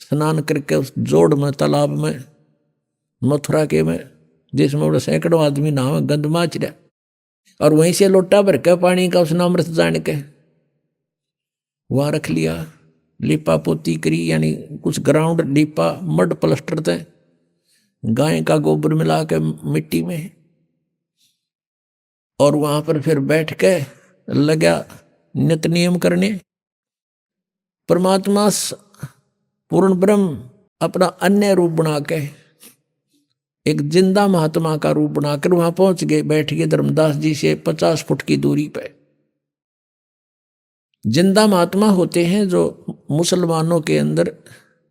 स्नान करके उस जोड़ में, तालाब में, मथुरा के में, जिसमें बड़ा सैकड़ों आदमी नहावे, गंद माच रहा, और वहीं से लोटा भर के पानी का उसने अमृत जान के वहां रख लिया। लिपा पोती करी, यानी कुछ ग्राउंड लिपा, मड प्लास्टर थे, गाय का गोबर मिला के मिट्टी में, और वहां पर फिर बैठ के लगा नित नियम करने। परमात्मा पूर्ण ब्रह्म अपना अन्य रूप बना के, एक जिंदा महात्मा का रूप बनाकर वहां पहुंच गए, बैठ गए धर्मदास जी से 50 फुट की दूरी पे। जिंदा महात्मा होते हैं जो मुसलमानों के अंदर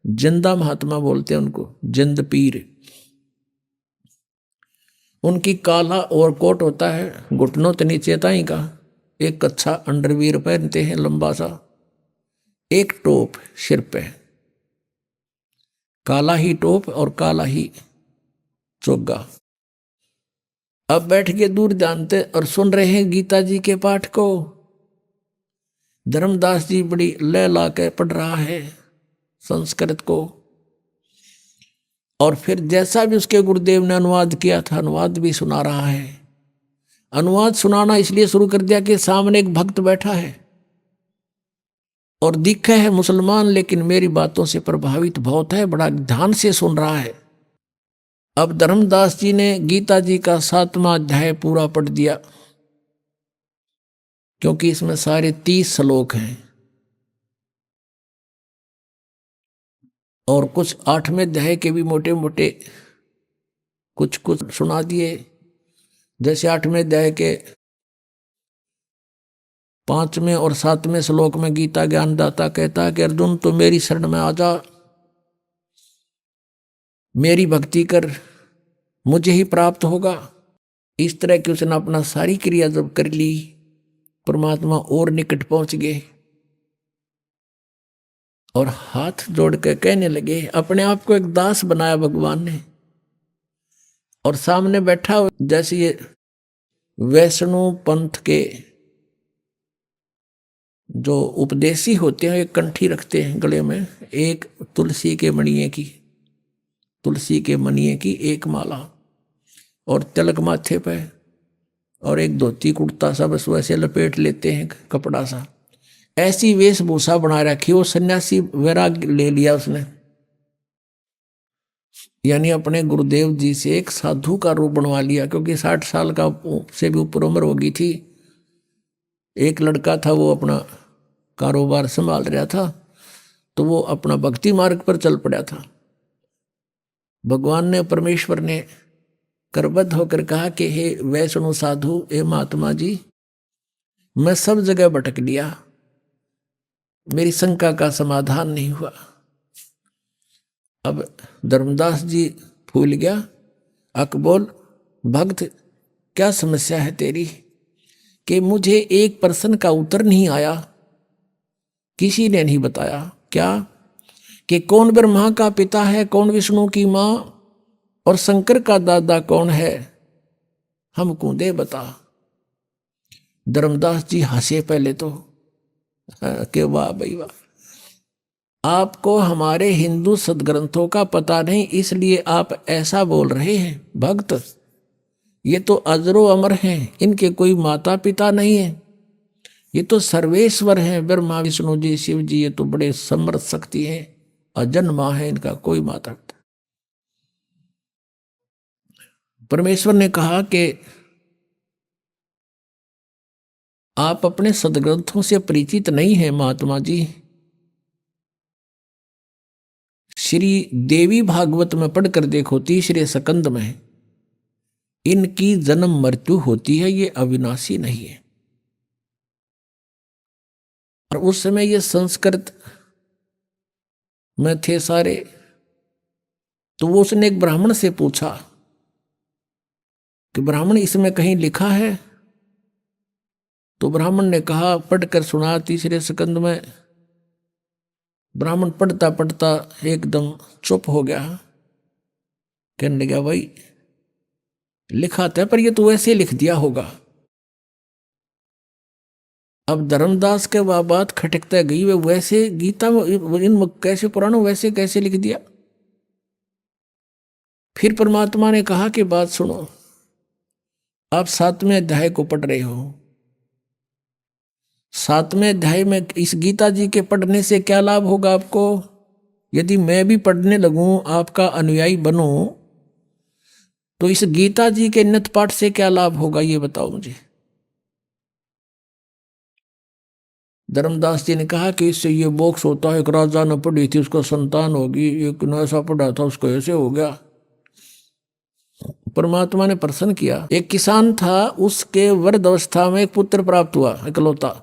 जिंदा महात्मा बोलते हैं उनको, जिंद पीर। उनकी काला और कोट होता है, घुटनों के नीचे ताई का, एक कच्छा अंडरवियर पहनते हैं लंबा सा, एक टोप सिर पे, काला ही टोप और काला ही चोगा। अब बैठ के दूर जानते और सुन रहे हैं गीता जी के पाठ को। धर्मदास जी बड़ी लय ला के पढ़ रहा है संस्कृत को, और फिर जैसा भी उसके गुरुदेव ने अनुवाद किया था, अनुवाद भी सुना रहा है। अनुवाद सुनाना इसलिए शुरू कर दिया कि सामने एक भक्त बैठा है और दिखा है मुसलमान, लेकिन मेरी बातों से प्रभावित बहुत है, बड़ा ध्यान से सुन रहा है। अब धर्मदास जी ने गीता जी का 7वां अध्याय पूरा पढ़ दिया, क्योंकि इसमें सारे 30 श्लोक हैं, और कुछ 8वें अध्याय के भी मोटे मोटे कुछ कुछ सुना दिए। जैसे 8वें अध्याय के 5वें और 7वें श्लोक में गीता ज्ञानदाता कहता है कि अर्जुन तो मेरी शरण में आ जा, मेरी भक्ति कर, मुझे ही प्राप्त होगा। इस तरह की उसने अपना सारी क्रिया जब कर ली, परमात्मा और निकट पहुंच गए और हाथ जोड़ के कहने लगे। अपने आप को एक दास बनाया भगवान ने, और सामने बैठा जैसे ये वैष्णव पंथ के जो उपदेशी होते हैं, एक कंठी रखते हैं गले में, एक तुलसी के मणिये की एक माला, और तिलक माथे पे, और एक धोती कुर्ता सा बस वैसे लपेट लेते हैं कपड़ा सा, ऐसी वेशभूषा बना रखी। वो सन्यासी वैराग ले लिया उसने, यानी अपने गुरुदेव जी से एक साधु का रूप बनवा लिया, क्योंकि 60 साल का से भी ऊपर उम्र हो गई थी। एक लड़का था, वो अपना कारोबार संभाल रहा था, तो वो अपना भक्ति मार्ग पर चल पड़ा था। भगवान ने, परमेश्वर ने करबद्ध होकर कहा कि हे वैष्णव साधु, हे महात्मा जी, मैं सब जगह भटक लिया, मेरी शंका का समाधान नहीं हुआ। अब धर्मदास जी फूल गया, बोल भक्त क्या समस्या है तेरी, कि मुझे एक प्रश्न का उत्तर नहीं आया, किसी ने नहीं बताया। क्या? कि कौन ब्रह्मा का पिता है, कौन विष्णु की माँ, और शंकर का दादा कौन है, हमको दे बता। धर्मदास जी हंसे पहले तो कि वाह भाई वाह, आपको हमारे हिंदू सदग्रंथों का पता नहीं, इसलिए आप ऐसा बोल रहे हैं। भक्त, ये तो अजरो अमर हैं, इनके कोई माता पिता नहीं है, ये तो सर्वेश्वर हैं, ब्रह्मा विष्णु जी शिव जी, ये तो बड़े समर्थ शक्ति हैं, अजन्मा है, इनका कोई माता पिता। परमेश्वर ने कहा कि आप अपने सदग्रंथों से परिचित नहीं हैं महात्मा जी। श्री देवी भागवत में पढ़कर देखो, 3रे स्कंद में, इनकी जन्म मृत्यु होती है, ये अविनाशी नहीं है। और उस समय ये संस्कृत में थे सारे, तो वो उसने एक ब्राह्मण से पूछा कि ब्राह्मण इसमें कहीं लिखा है? तो ब्राह्मण ने कहा, पढ़कर सुना 3रे स्कंद में। ब्राह्मण पढ़ता पढ़ता एकदम चुप हो गया, कहने लगा, भाई लिखा था, पर ये तो वैसे लिख दिया होगा। अब धर्मदास के वह बात खटकता गई, वे वैसे गीता में इन कैसे पुराणों वैसे कैसे लिख दिया। फिर परमात्मा ने कहा कि बात सुनो, आप 7वें अध्याय को पढ़ रहे हो, 7वें अध्याय में इस गीता जी के पढ़ने से क्या लाभ होगा आपको? यदि मैं भी पढ़ने लगूं, आपका अनुयायी बनूं, तो इस गीता जी के नित्य पाठ से क्या लाभ होगा, ये बताओ मुझे। धर्मदास जी ने कहा कि इससे ये मोक्ष होता है। एक राजा ने पढ़ी थी, उसको संतान होगी, एक ने ऐसा पढ़ा था, उसको ऐसे हो गया। परमात्मा ने प्रसन्न किया। एक किसान था, उसके वृद्ध अवस्था में एक पुत्र प्राप्त हुआ, इकलौता।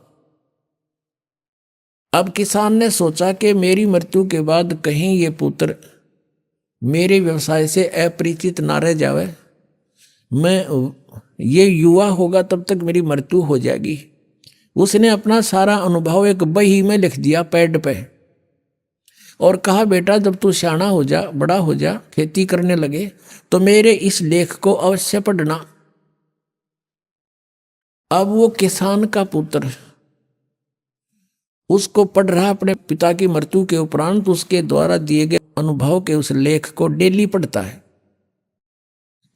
अब किसान ने सोचा कि मेरी मृत्यु के बाद कहीं ये पुत्र मेरे व्यवसाय से अपरिचित ना रह जावे, मैं ये युवा होगा तब तक मेरी मृत्यु हो जाएगी। उसने अपना सारा अनुभव एक बही में लिख दिया, पैड पे, और कहा बेटा जब तू सियाना हो जा, बड़ा हो जा, खेती करने लगे, तो मेरे इस लेख को अवश्य पढ़ना। अब वो किसान का पुत्र उसको पढ़ रहा, अपने पिता की मृत्यु के उपरांत उसके द्वारा दिए गए अनुभव के उस लेख को डेली पढ़ता है।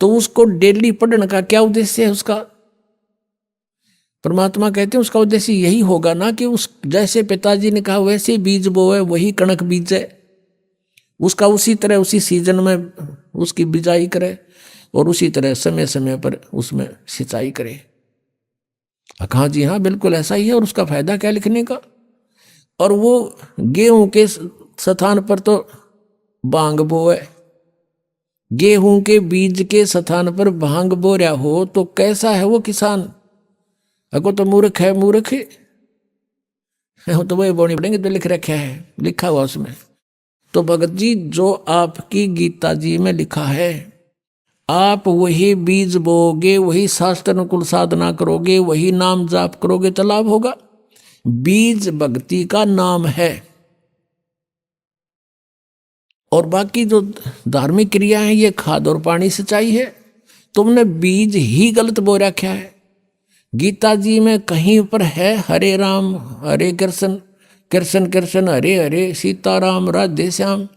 तो उसको डेली पढ़ने का क्या उद्देश्य है उसका? परमात्मा कहते हैं उसका उद्देश्य यही होगा ना कि उस जैसे पिताजी ने कहा वैसे बीज बोए, वही कणक बीजे, उसका उसी तरह उसी सीजन में उसकी बिजाई करे और उसी तरह समय समय पर उसमें सिंचाई करे। कहा जी हाँ बिल्कुल ऐसा ही है। और उसका फायदा क्या लिखने का? और वो गेहूं के स्थान पर तो भांग बोए, गेहूं के बीज के स्थान पर भांग बो रहा हो तो कैसा है वो किसान? अगो तो मूर्ख है, मूर्ख है तो वही बोनी पड़ेंगे तो लिख रखा है, लिखा हुआ उसमें। तो भगत जी जो आपकी गीता जी में लिखा है, आप वही बीज बोगे, वही शास्त्र अनुकूल साधना करोगे, वही नाम जाप करोगे तो लाभ होगा। बीज भक्ति का नाम है, और बाकी जो धार्मिक क्रिया है ये खाद और पानी सिंचाई है। तुमने बीज ही गलत बो रखा है। गीता जी में कहीं पर है हरे राम हरे कृष्ण, कृष्ण कृष्ण हरे हरे, सीताराम राधे श्याम,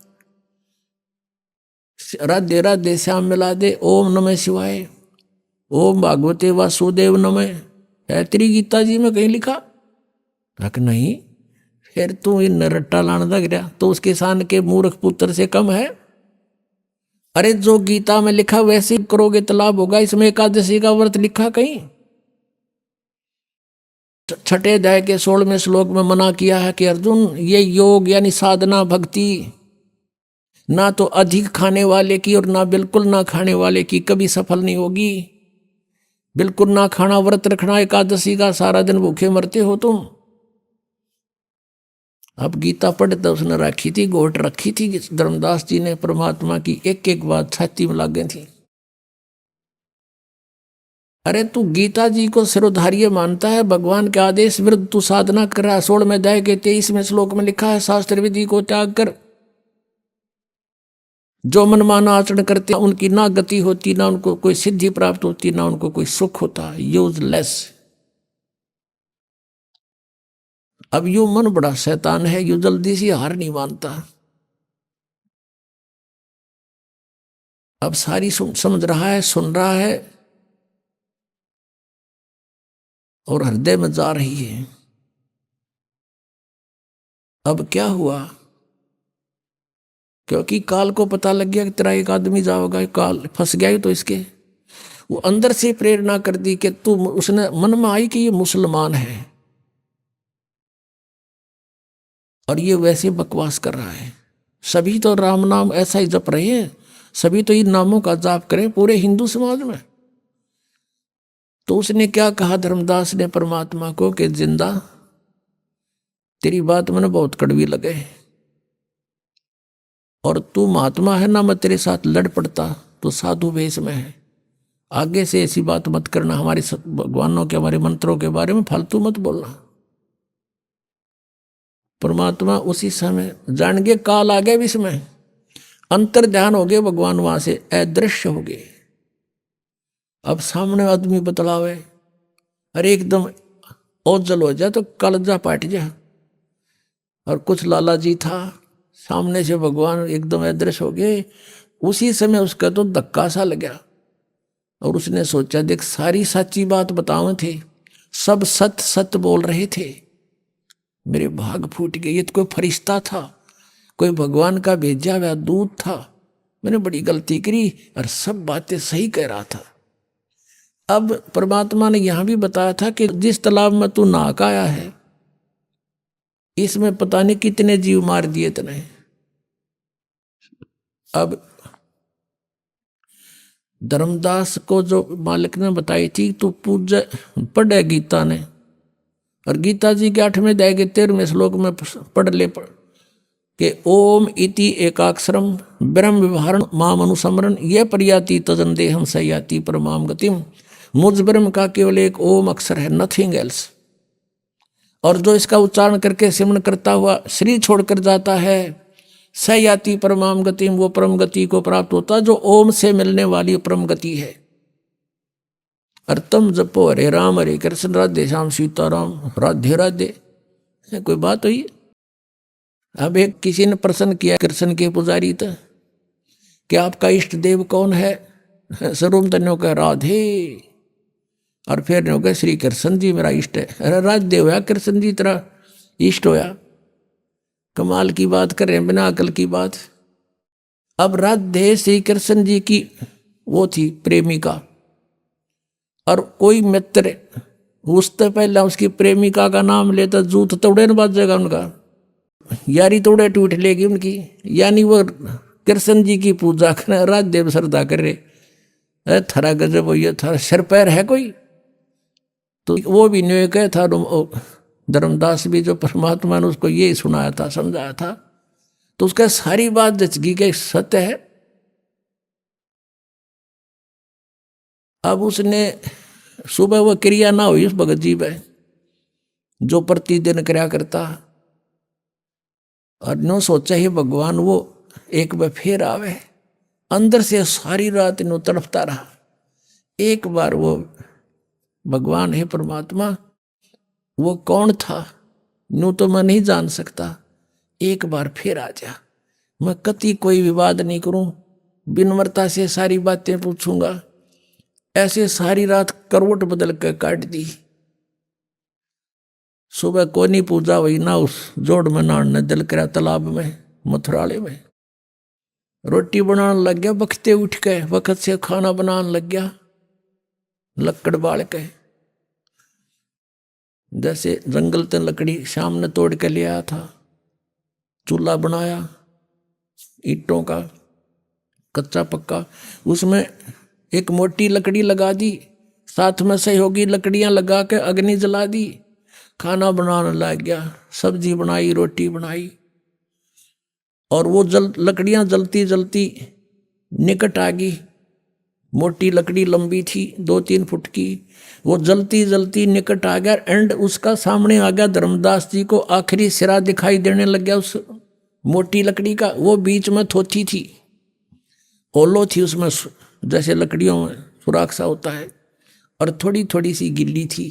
राधे राधे श्याम मिला दे, ओम नमः शिवाय, ओम भागवते वासुदेव नमः, है तेरी गीता जी में कहीं लिखा? नहीं। फिर तू इन रट्टा लाने लग गया तो उस किसान के मूर्ख पुत्र से कम है? अरे जो गीता में लिखा वैसे ही करोगे तो लाभ होगा। इसमें एकादशी का व्रत लिखा कहीं? 6 अध्याय के 16वें श्लोक में मना किया है कि अर्जुन ये योग यानी साधना भक्ति ना तो अधिक खाने वाले की और ना बिल्कुल ना खाने वाले की कभी सफल नहीं होगी। बिल्कुल ना खाना व्रत रखना एकादशी का, सारा दिन भूखे मरते हो तुम। अब गीता पढ़ते उसने रखी थी, घोट रखी थी धर्मदास जी ने, परमात्मा की एक एक बात छाती में लाग गई थी। अरे तू गीता जी को सिरोधार्य मानता है, भगवान के आदेश विरुद्ध तू साधना कर रहा है। 16वें अध्याय के 23वें श्लोक में लिखा है शास्त्र विधि को त्याग कर जो मनमाना आचरण करते उनकी ना गति होती, ना उनको कोई सिद्धि प्राप्त होती, ना उनको कोई सुख होता, यूजलेस। अब यू मन बड़ा शैतान है, यू जल्दी से हार नहीं मानता। अब सारी समझ रहा है, सुन रहा है और हृदय में जा रही है। अब क्या हुआ? क्योंकि काल को पता लग गया कि तेरा एक आदमी जाओगा, काल फंस गया ही तो इसके, वो अंदर से प्रेरणा कर दी कि तू, उसने मन में आई कि ये मुसलमान है और ये वैसे बकवास कर रहा है। सभी तो राम नाम ऐसा ही जप रहे हैं, सभी तो इन नामों का जाप करें पूरे हिंदू समाज में। तो उसने क्या कहा धर्मदास ने परमात्मा को कि जिंदा तेरी बात मैंने बहुत कड़वी लगे और तू महात्मा है ना, मैं तेरे साथ लड़ पड़ता तो साधु वेश में है। आगे से ऐसी बात मत करना, हमारे भगवानों के हमारे मंत्रों के बारे में फालतू मत बोलना। परमात्मा उसी समय जान गए काल आ गए विष में, अंतर ध्यान हो गए, भगवान वहां से अदृश्य हो गए। अब सामने आदमी बतलावे, अरे एकदम ओझल हो जाए तो कलजा पाट जाए। और कुछ लाला जी था, सामने से भगवान एकदम अदृश्य हो गए। उसी समय उसका तो धक्का सा लगा और उसने सोचा देख सारी सच्ची बात बताओ थे, सब सत्य सत्य बोल रहे थे, मेरे भाग फूट गए, ये तो कोई फरिश्ता था, कोई भगवान का भेजा हुआ दूत था, मैंने बड़ी गलती करी और सब बातें सही कह रहा था। अब परमात्मा ने यहां भी बताया था कि जिस तालाब में तू नहा के आया है, इसमें पता नहीं कितने जीव मार दिए तने। अब धर्मदास को जो मालिक ने बताई थी, तू पूजा पढ़े गीता ने, और गीता जी के 8वें अध्याय के 13वें श्लोक में पढ़ ले कि ओम इति एकाक्षरम ब्रह्म विवहारण माम अनुसमरण ये प्रयाति तजन देहम सयाति परमाम गतिम। मुझ ब्रह्म का केवल एक ओम अक्षर है, नथिंग एल्स। और जो इसका उच्चारण करके सिमरन करता हुआ शरीर छोड़कर जाता है, सयाति परमाम गतिम, वो परम गति को प्राप्त होता जो ओम से मिलने वाली परम गति है। और तुम जपो हरे राम हरे कृष्ण राधे श्याम सीताराम राधे राधे। कोई बात हुई? अब एक किसी ने प्रश्न किया कृष्ण के पुजारी था कि आपका इष्ट देव कौन है? सरूम तन्यों का राधे, और फिर ने कहा श्री कृष्ण जी मेरा इष्ट है। अरे राधे होया कृष्ण जी तेरा इष्ट होया? कमाल की बात कर रहे हैं, बिना अकल की बात। अब राधे श्री कृष्ण जी की वो थी प्रेमिका, और कोई मित्र उससे पहले उसकी प्रेमिका का नाम लेता जूत तोड़े न बाजेगा उनका, यारी तोड़े टूट लेगी उनकी। यानी वो कृष्ण जी की पूजा कर राधे श्रद्धा कर रहे। थरा गजब हो, ये थारा सिर पैर है कोई? तो वो भी न्याय कह था, धर्मदास भी जो परमात्मा ने उसको ये सुनाया था, समझाया था, तो उसका सारी बात जचगी के सत्य है। अब उसने सुबह वो क्रिया ना हुई उस भगत जी में जो प्रतिदिन क्रिया करता, और नो सोचा ही भगवान वो एक बार फिर आवे। अंदर से सारी रात नो तड़पता रहा, एक बार वो भगवान है परमात्मा वो कौन था नो तो मैं नहीं जान सकता, एक बार फिर आ जा। मैं कति कोई विवाद नहीं करूं, विनम्रता से सारी बातें पूछूंगा। ऐसे सारी रात करवट बदल कर काट दी। सुबह कोनी पूजा हुई ना, उस जोड़ में नहाने दिल करा तालाब में मथुराले में। रोटी बनाने लग गया, बखते उठ के वक्त से खाना बनाने लग गया, लकड़ बाल के। जैसे जंगल से लकड़ी शाम ने तोड़ के ले आया था, चूल्हा बनाया ईंटों का कच्चा पक्का, उसमें एक मोटी लकड़ी लगा दी, साथ में सहयोगी लकड़ियां लगा के अग्नि जला दी, खाना बनाने लग गया। सब्जी बनाई, रोटी बनाई, और वो लकड़ियां जलती जलती निकट आ गई। मोटी लकड़ी लंबी थी 2-3 फुट की, वो जलती जलती निकट आ गया। एंड उसका सामने आ गया धर्मदास जी को आखिरी सिरा दिखाई देने लग गया उस मोटी लकड़ी का। वो बीच में थोथी थी, ओलो थी उसमें, जैसे लकड़ियों में सुराख सा होता है, और थोड़ी थोड़ी सी गिल्ली थी।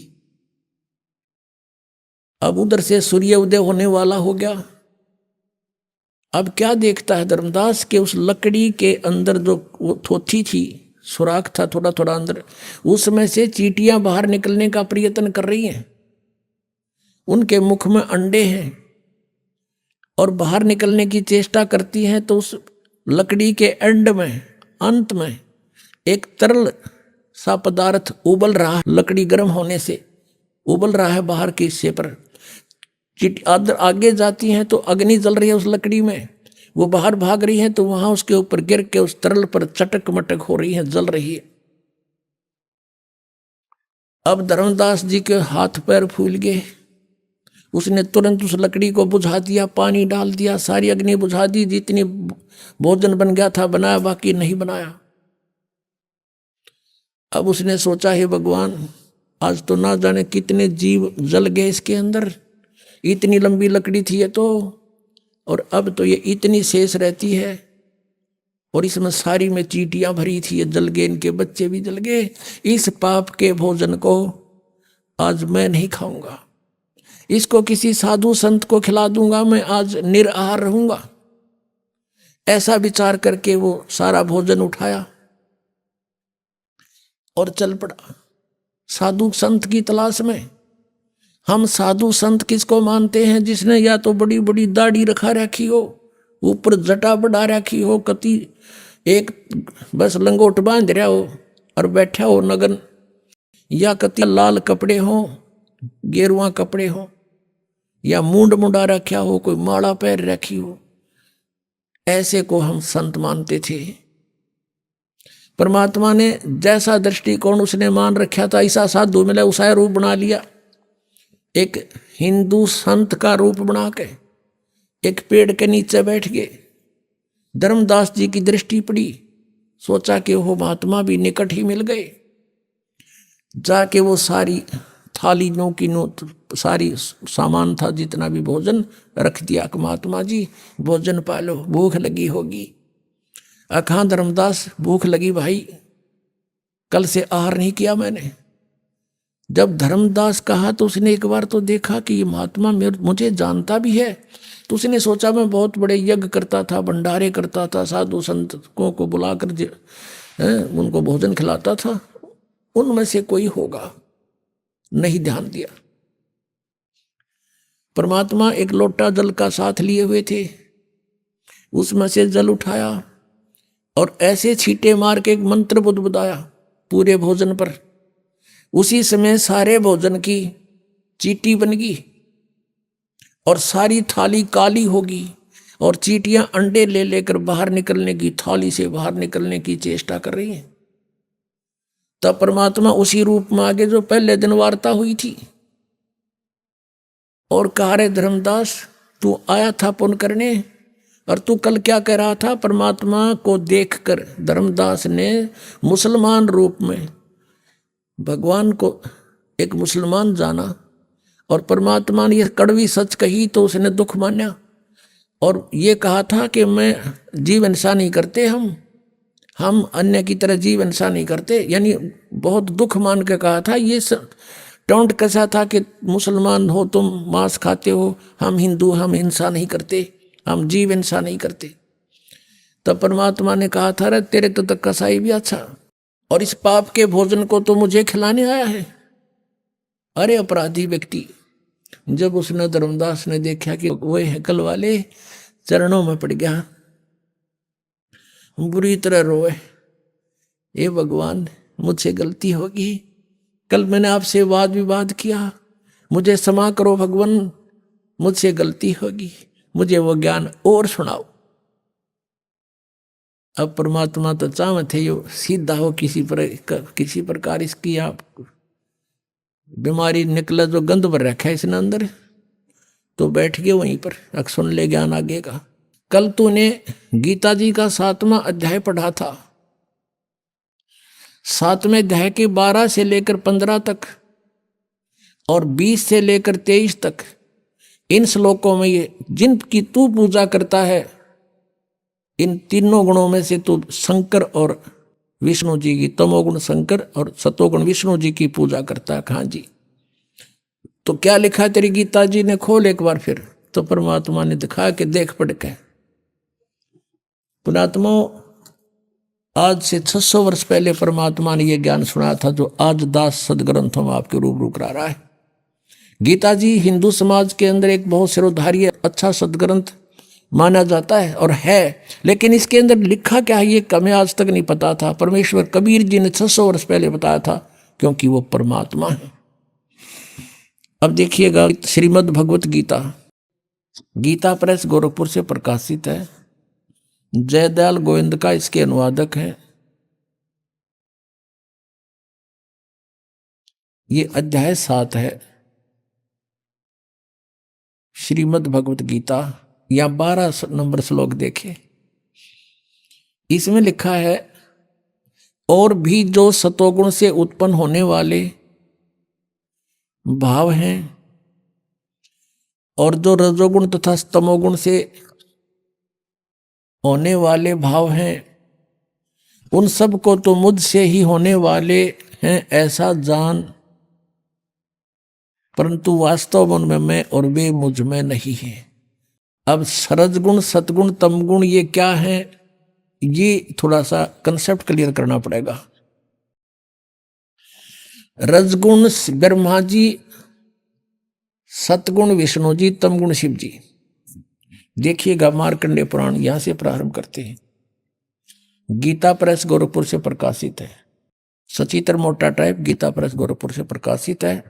अब उधर से सूर्य उदय होने वाला हो गया। अब क्या देखता है धर्मदास के उस लकड़ी के अंदर जो वो थोथी थी, सुराख था थोड़ा थोड़ा अंदर, उसमें से चींटियां बाहर निकलने का प्रयत्न कर रही हैं। उनके मुख में अंडे हैं और बाहर निकलने की चेष्टा करती हैं। तो उस लकड़ी के एंड में, अंत में एक तरल सा पदार्थ उबल रहा है, लकड़ी गर्म होने से उबल रहा है बाहर के हिस्से पर। आगे जाती हैं तो अग्नि जल रही है उस लकड़ी में, वो बाहर भाग रही है तो वहां उसके ऊपर गिर के उस तरल पर चटक मटक हो रही है, जल रही है। अब धर्मदास जी के हाथ पैर फूल गए। उसने तुरंत उस लकड़ी को बुझा दिया, पानी डाल दिया, सारी अग्नि बुझा दी। जितनी भोजन बन गया था बनाया, बाकी नहीं बनाया। अब उसने सोचा है भगवान, आज तो ना जाने कितने जीव जल गए इसके अंदर, इतनी लंबी लकड़ी थी ये तो, और अब तो ये इतनी शेष रहती है, और इसमें सारी में चींटियां भरी थी, ये जल गए, इनके बच्चे भी जल गए। इस पाप के भोजन को आज मैं नहीं खाऊंगा, इसको किसी साधु संत को खिला दूंगा, मैं आज निराहार रहूंगा। ऐसा विचार करके वो सारा भोजन उठाया और चल पड़ा साधु संत की तलाश में। हम साधु संत किसको मानते हैं? जिसने या तो बड़ी बड़ी दाढ़ी रखा रखी हो, ऊपर जटा बढ़ा रखी हो, कति एक बस लंगोट बांध रहा हो और बैठा हो नगन, या कति लाल कपड़े हो, गेरुआ कपड़े हो, या मूंड मुंडा रखा हो, कोई माला पैर रखी हो, ऐसे को हम संत मानते थे। परमात्मा ने जैसा दृष्टिकोण उसने मान रखा था, ऐसा साधु मिला, उसा रूप बना लिया। एक हिंदू संत का रूप बना के एक पेड़ के नीचे बैठ गए। धर्मदास जी की दृष्टि पड़ी, सोचा कि वो महात्मा भी निकट ही मिल गए। जाके वो सारी थाली नो की नो सारी सामान था, जितना भी भोजन रख दिया कि महात्मा जी भोजन पालो, भूख लगी होगी। अखा धर्मदास, भूख लगी भाई, कल से आहार नहीं किया मैंने। जब धर्मदास कहा तो उसने एक बार तो देखा कि ये महात्मा मुझे जानता भी है। तो उसने सोचा मैं बहुत बड़े यज्ञ करता था, भंडारे करता था, साधु संतों को बुलाकर उनको भोजन खिलाता था, उनमें से कोई होगा। नहीं ध्यान दिया। परमात्मा एक लोटा जल का साथ लिए हुए थे, उसमें से जल उठाया और ऐसे छींटे मार के एक मंत्र बुदबुदाया पूरे भोजन पर। उसी समय सारे भोजन की चींटी बन गई और सारी थाली काली होगी और चींटियां अंडे ले लेकर बाहर निकलने की, थाली से बाहर निकलने की चेष्टा कर रही हैं। तब परमात्मा उसी रूप में आगे जो पहले दिन वार्ता हुई थी और कहा, रे धर्मदास तू आया था पुण्य करने और तू कल क्या कह रहा था? परमात्मा को देखकर धर्मदास ने मुसलमान रूप में भगवान को एक मुसलमान जाना और परमात्मा ने यह कड़वी सच कही तो उसने दुख माना और ये कहा था कि मैं जीव हिंसा नहीं करते, हम अन्य की तरह जीव हिंसा नहीं करते। यानी बहुत दुख मान के कहा था। ये टोंट कैसा था कि मुसलमान हो तुम, मांस खाते हो, हम हिंदू, हम हिंसा नहीं करते, हम जीव हिंसा नहीं करते। तब परमात्मा ने कहा था, रे तेरे तो तक कसाई भी अच्छा, और इस पाप के भोजन को तो मुझे खिलाने आया है। अरे अपराधी व्यक्ति। जब उसने धर्मदास ने देखा कि वो हैकल वाले चरणों में पड़ गया, बुरी तरह रोए, ये भगवान मुझसे गलती होगी, कल मैंने आपसे वाद विवाद किया, मुझे क्षमा करो भगवान, मुझसे गलती होगी, मुझे वो ज्ञान और सुनाओ। अब परमात्मा तो चाह थे यो सीधा हो, किसी प्रकार इसकी आप बीमारी निकले, जो गंध भर रखा है इसने अंदर, तो बैठ गए वहीं पर, अब सुन ले ज्ञान आगे का। कल तूने गीता जी का 7वां अध्याय पढ़ा था। 7वें अध्याय के 12 से लेकर 15 तक और 20 से लेकर 23 तक, इन श्लोकों में ये जिनकी तू पूजा करता है, इन तीनों गुणों में से तू शंकर और विष्णु जी की, तमोगुण शंकर और सतोगुण विष्णु जी की पूजा करता है। हाँ जी, तो क्या लिखा है तेरी गीता जी ने? खोल एक बार फिर। तो परमात्मा ने दिखाया कि देख पढ़ के। पुणात्मा, आज से 600 वर्ष पहले परमात्मा ने यह ज्ञान सुनाया था जो आज दास सदग्रंथों में आपके रूबरू करा रहा है। गीता जी हिंदू समाज के अंदर एक बहुत सिरोधारी अच्छा सदग्रंथ माना जाता है और है, लेकिन इसके अंदर लिखा क्या है ये हमें आज तक नहीं पता था। परमेश्वर कबीर जी ने 600 वर्ष पहले बताया था, क्योंकि वो परमात्मा है। अब देखिएगा, श्रीमद् भगवत गीता, गीता प्रेस गोरखपुर से प्रकाशित है। जयदयाल गोविंद का इसके अनुवादक है। ये अध्याय 7 है श्रीमद् भगवत गीता, या 12 नंबर श्लोक देखे। इसमें लिखा है, और भी जो सतोगुण से उत्पन्न होने वाले भाव हैं और जो रजोगुण तथा तमोगुण से होने वाले भाव हैं, उन सब को तो मुझसे ही होने वाले हैं ऐसा जान, परंतु वास्तव में उनमें मैं और वे मुझ में नहीं है। अब सरजगुण, सतगुण, तमगुण ये क्या है, ये थोड़ा सा कंसेप्ट क्लियर करना पड़ेगा। रजगुण ब्रह्मा जी सतगुण विष्णु जी, तमगुण शिव जी। देखिएगा मार्कंडेय पुराण यहां से प्रारंभ करते हैं। गीता प्रेस गोरखपुर से प्रकाशित है। सचित्र मोटा टाइप गीता प्रेस गोरखपुर से प्रकाशित है।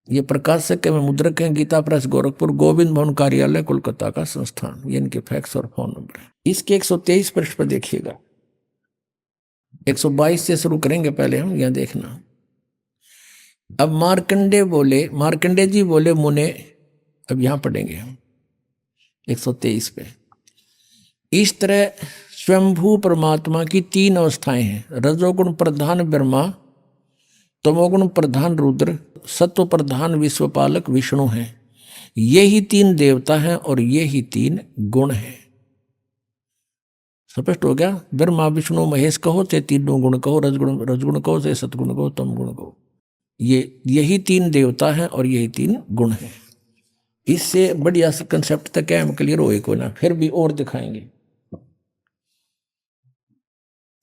ये प्रकाशक में मुद्रक है गीता प्रेस गोरखपुर, गोविंद भवन कार्यालय कोलकाता का संस्थान। ये इनके फैक्स और फोन नंबर है। इसके 123 पृष्ठ पर देखिएगा। 122 से शुरू करेंगे पहले हम, यहां देखना। अब मार्कंडे जी बोले मुने, अब यहां पढ़ेंगे हम 123 पे। इस तरह स्वयंभू परमात्मा की 3 अवस्थाएं हैं। रजोगुण प्रधान ब्रह्मा, तमोगुण प्रधान रुद्र, सत्व प्रधान विश्वपालक विष्णु हैं। यही 3 देवता हैं और यही 3 गुण हैं। स्पष्ट हो गया। ब्रह्मा विष्णु महेश कहो चाहे तीनों गुण कहो, रजगुण कहो चाहे सतगुण कहो, तमगुण कहो, यही 3 देवता हैं और यही 3 गुण हैं। इससे बढ़िया कंसेप्ट तक है हम क्लियर होए को ना, फिर भी और दिखाएंगे।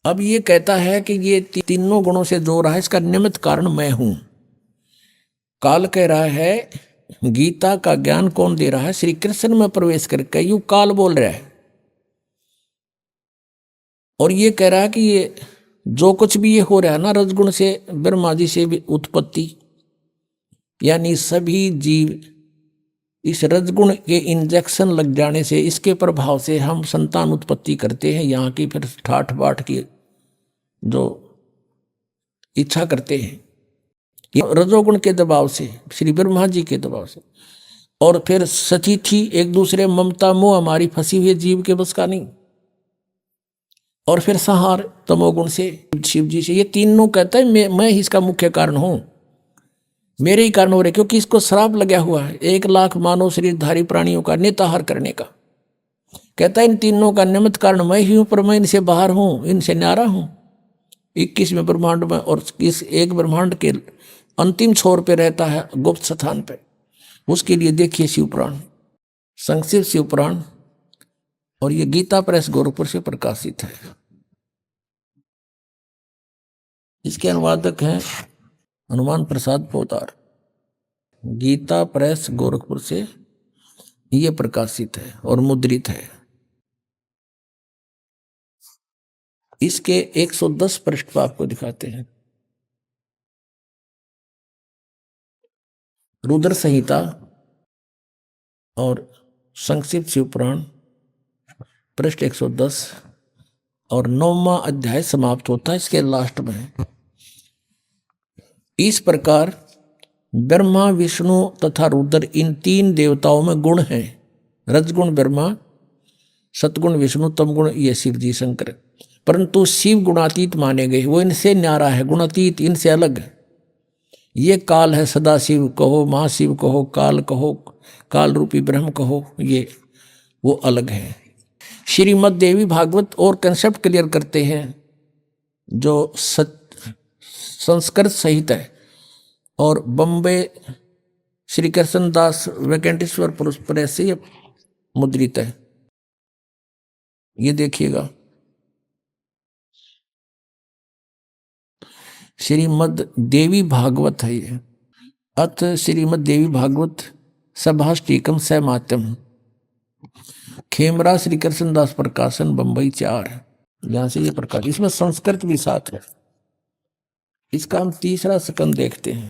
अब ये कहता है कि ये तीनों गुणों से जो रहा है इसका निमित्त कारण मैं हूं। काल कह रहा है गीता का ज्ञान कौन दे रहा है? श्री कृष्ण में प्रवेश करके यू काल बोल रहा है। और ये कह रहा है कि ये जो कुछ भी ये हो रहा है ना, रजगुण से ब्रह्मा जी से भी उत्पत्ति, यानी सभी जीव इस रजगुण के इंजेक्शन लग जाने से, इसके प्रभाव से हम संतान उत्पत्ति करते हैं। यहाँ की फिर ठाठ बाट की जो इच्छा करते हैं, ये रजोगुण के दबाव से, श्री ब्रह्मा जी के दबाव से। और फिर सती थी एक दूसरे ममता मोह हमारी फंसी हुई जीव के बस का नहीं। और फिर संहार तमोगुण से, शिव जी से। ये तीनों कहता है मैं ही इसका मुख्य कारण हूं, मेरे ही कारण हो रहे, क्योंकि इसको श्राप लगा हुआ है 1 लाख मानव शरीरधारी प्राणियों का नेताहार करने का। कहता है इन तीनों का निमित्त कारण मैं ही हूं, पर मैं इनसे बाहर हूं, इनसे न्यारा हूं। 21वें ब्रह्मांड में, और इस एक ब्रह्मांड के अंतिम छोर पे रहता है गुप्त स्थान पे। उसके लिए देखिए शिवपुराण, संक्षिप्त शिवपुराण, और ये गीता प्रेस गोरखपुर से प्रकाशित है। इसके अनुवादक हैं हनुमान प्रसाद पोदार। गीता प्रेस गोरखपुर से ये प्रकाशित है और मुद्रित है। इसके 110 पृष्ठ पर आपको दिखाते हैं। रुद्र संहिता और संक्षिप्त शिवपुराण पृष्ठ 110 और 9वां अध्याय समाप्त होता है इसके लास्ट में। इस प्रकार ब्रह्मा विष्णु तथा रुद्र इन 3 देवताओं में गुण हैं। रजगुण ब्रह्मा, सतगुण विष्णु, तमगुण ये शिव जी शंकर। परंतु शिव गुणातीत माने गए, वो इनसे न्यारा है, गुणातीत, इनसे अलग है। ये काल है, सदा शिव कहो, महाशिव कहो, काल कहो, काल रूपी ब्रह्म कहो, ये वो अलग है। श्रीमद् देवी भागवत और कंसेप्ट क्लियर करते हैं जो संस्कृत सहित है, और बम्बे श्री कृष्ण दास वेंकटेश्वर प्रेस से मुद्रित है। ये देखिएगा, श्रीमद् देवी भागवत है ये। अथ श्रीमद् देवी भागवत सभाष्टीकम सैमात्यम, खेमरा श्री कृष्ण दास प्रकाशन बम्बई 4, यहां से ये प्रकाश। इसमें संस्कृत भी साथ है। इसका हम 3रा स्कंद देखते हैं।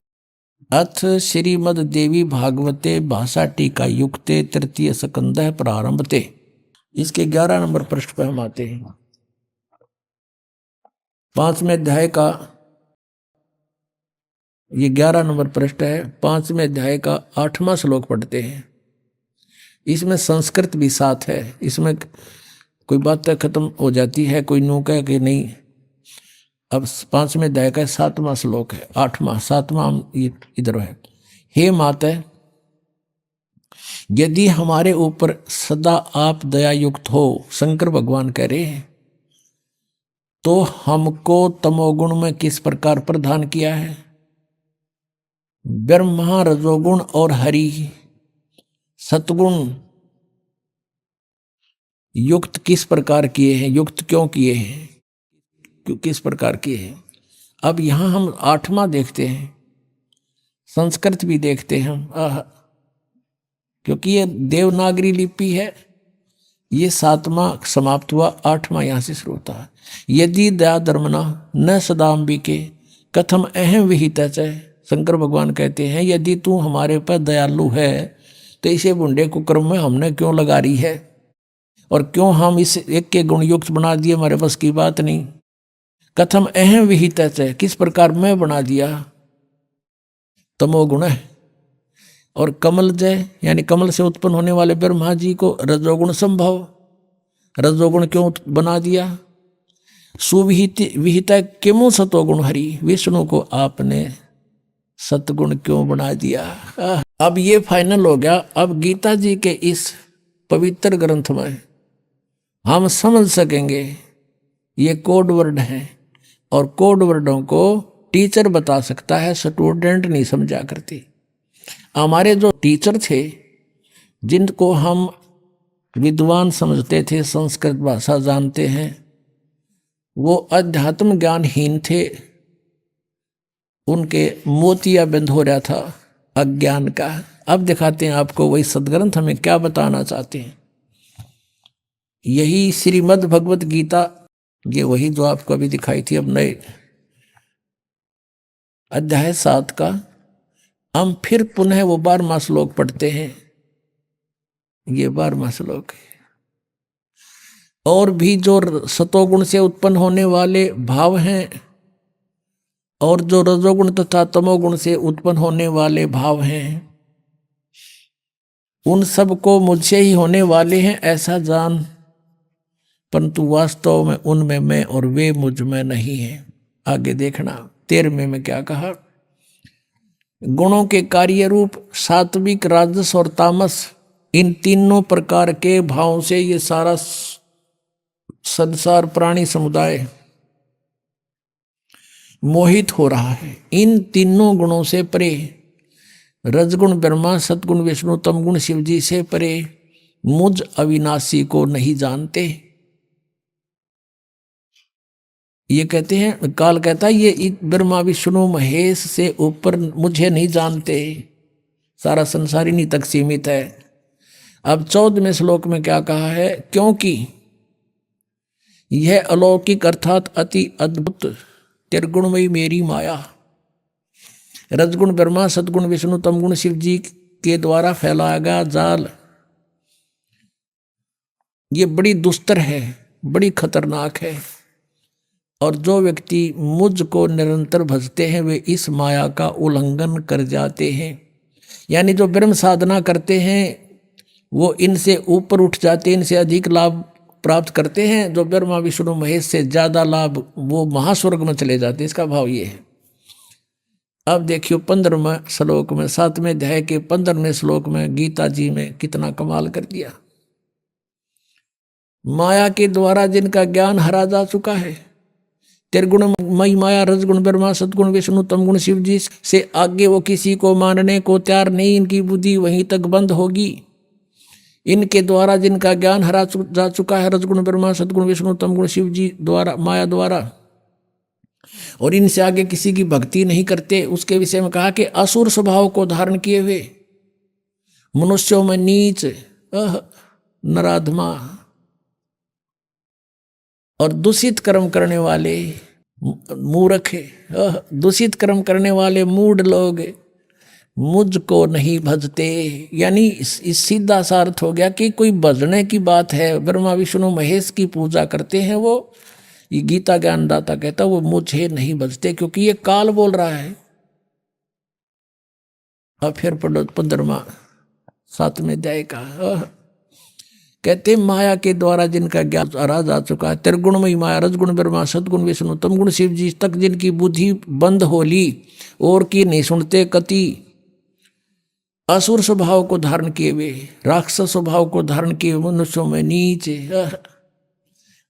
अथ श्रीमद् देवी भागवते भाषा टीका युक्ते 3य स्कंद प्रारंभते। इसके 11 नंबर पृष्ठ पर हम आते हैं। 5वें अध्याय का ये 11 नंबर पृष्ठ है। 5वें अध्याय का 8वां श्लोक पढ़ते हैं। इसमें संस्कृत भी साथ है। इसमें कोई बात तक खत्म हो जाती है, कोई नो कह कि नहीं। अब 5वें अध्याय का 7वां श्लोक है, 8वां 7वां इधर है। हे माता, यदि हमारे ऊपर सदा आप दया युक्त हो, शंकर भगवान कह रहे हैं, तो हमको तमोगुण में किस प्रकार प्रदान किया है? ब्रह्मा रजोगुण और हरि सतगुण युक्त किस प्रकार किए हैं? युक्त क्यों किए हैं? किस प्रकार किए हैं? अब यहां हम 8वां देखते हैं, संस्कृत भी देखते हैं हम। क्योंकि ये देवनागरी लिपि है। ये 7वां समाप्त हुआ, 8वां यहाँ से शुरू होता है। यदि दया धर्मना न सदाम्बिके कथम अहम विहित है। शंकर भगवान कहते हैं यदि तू हमारे पर दयालु है तो इसे बुंडे कुकर्म में हमने क्यों लगा रही है, और क्यों हम इस एक के गुण युक्त बना दिए, हमारे बस की बात नहीं। कथम अहम विहित है, किस प्रकार मैं बना दिया। तमोगुण है। और कमल जय यानी कमल से उत्पन्न होने वाले ब्रह्मा जी को रजोगुण संभव, रजोगुण क्यों बना दिया। सुविहित विहित किमु सतोगुण हरि, विष्णु को आपने सतगुण क्यों बना दिया। अब ये फाइनल हो गया। अब गीता जी के इस पवित्र ग्रंथ में हम समझ सकेंगे ये कोड वर्ड हैं, और कोड वर्डों को टीचर बता सकता है, स्टूडेंट नहीं समझा करती। हमारे जो टीचर थे जिनको हम विद्वान समझते थे, संस्कृत भाषा जानते हैं, वो अध्यात्म ज्ञानहीन थे। उनके मोतिया बंद हो रहा था अज्ञान का। अब दिखाते हैं आपको वही सदग्रंथ हमें क्या बताना चाहते हैं। यही श्रीमद् भगवत गीता, ये वही जो आपको अभी दिखाई थी। अब नए अध्याय 7 का हम फिर पुनः वो 12वां श्लोक पढ़ते हैं। ये 12वां श्लोक है। और भी जो सतोगुण से उत्पन्न होने वाले भाव हैं, और जो रजोगुण तथा तमोगुण से उत्पन्न होने वाले भाव हैं, उन सब को मुझसे ही होने वाले हैं ऐसा जान, परंतु वास्तव में उनमें मैं और वे मुझ में नहीं है। आगे देखना 13वें में क्या कहा। गुणों के कार्य रूप सात्विक, राजस और तामस, इन तीनों प्रकार के भावों से ये सारा संसार प्राणी समुदाय मोहित हो रहा है। इन तीनों गुणों से परे, रजगुण ब्रह्मा, सतगुण विष्णु, तमगुण शिव जी से परे मुझ अविनाशी को नहीं जानते। ये कहते हैं, काल कहता है ये ब्रह्मा विष्णु महेश से ऊपर मुझे नहीं जानते। सारा संसार इन्हीं तक सीमित है। अब 14वें श्लोक में क्या कहा है। क्योंकि यह अलौकिक अर्थात अति अद्भुत त्रिगुणमयी मेरी माया, रजगुण ब्रह्मा, सतगुण विष्णु, तमगुण शिव जी के द्वारा फैलाया गया जाल, ये बड़ी दुस्तर है, बड़ी खतरनाक है। और जो व्यक्ति मुझ को निरंतर भजते हैं वे इस माया का उल्लंघन कर जाते हैं। यानी जो ब्रह्म साधना करते हैं वो इनसे ऊपर उठ जाते हैं, इनसे अधिक लाभ प्राप्त करते हैं। जो ब्रह्मा विष्णु महेश से ज्यादा लाभ, वो महास्वर्ग में चले जाते हैं। इसका भाव ये है। अब देखियो 15वें श्लोक में, 7वें अध्याय के 15वें श्लोक में गीता जी में कितना कमाल कर दिया। माया के द्वारा जिनका ज्ञान हरा जा चुका है, त्रिगुणमयी माया, रजगुण ब्रह्मा, सतगुण विष्णु, तमगुण शिव जी से आगे वो किसी को मानने को तैयार नहीं। इनकी बुद्धि वहीं तक बंद होगी। इनके द्वारा जिनका ज्ञान हरा जा चुका है, रजगुण ब्रह्मा, सतगुण विष्णु, तमगुण शिव जी द्वारा, माया द्वारा, और इनसे आगे किसी की भक्ति नहीं करते। उसके विषय में कहा कि असुर स्वभाव को धारण किए हुए, मनुष्यों में नीच, नराधमा और दूषित कर्म करने वाले मूर्ख, दूषित कर्म करने वाले मूढ़ लोग मुझको नहीं भजते। यानी इस सीधा सा अर्थ हो गया कि कोई भजने की बात है, ब्रह्मा विष्णु महेश की पूजा करते हैं वो, ये गीता ज्ञानदाता कहता वो मुझे नहीं भजते, क्योंकि ये काल बोल रहा है। अब फिर पढ़ो 15वां 7वें अध्याय का। कहते माया के द्वारा जिनका ज्ञान हरा जा चुका है, त्रिगुणमयी माया, रजगुण ब्रह्मा, सतगुण विष्णु, तमगुण शिव जी तक जिनकी बुद्धि बंद हो ली और की नहीं सुनते कति, असुर स्वभाव को धारण किए हुए, राक्षस स्वभाव को धारण किए मनुष्यों में नीच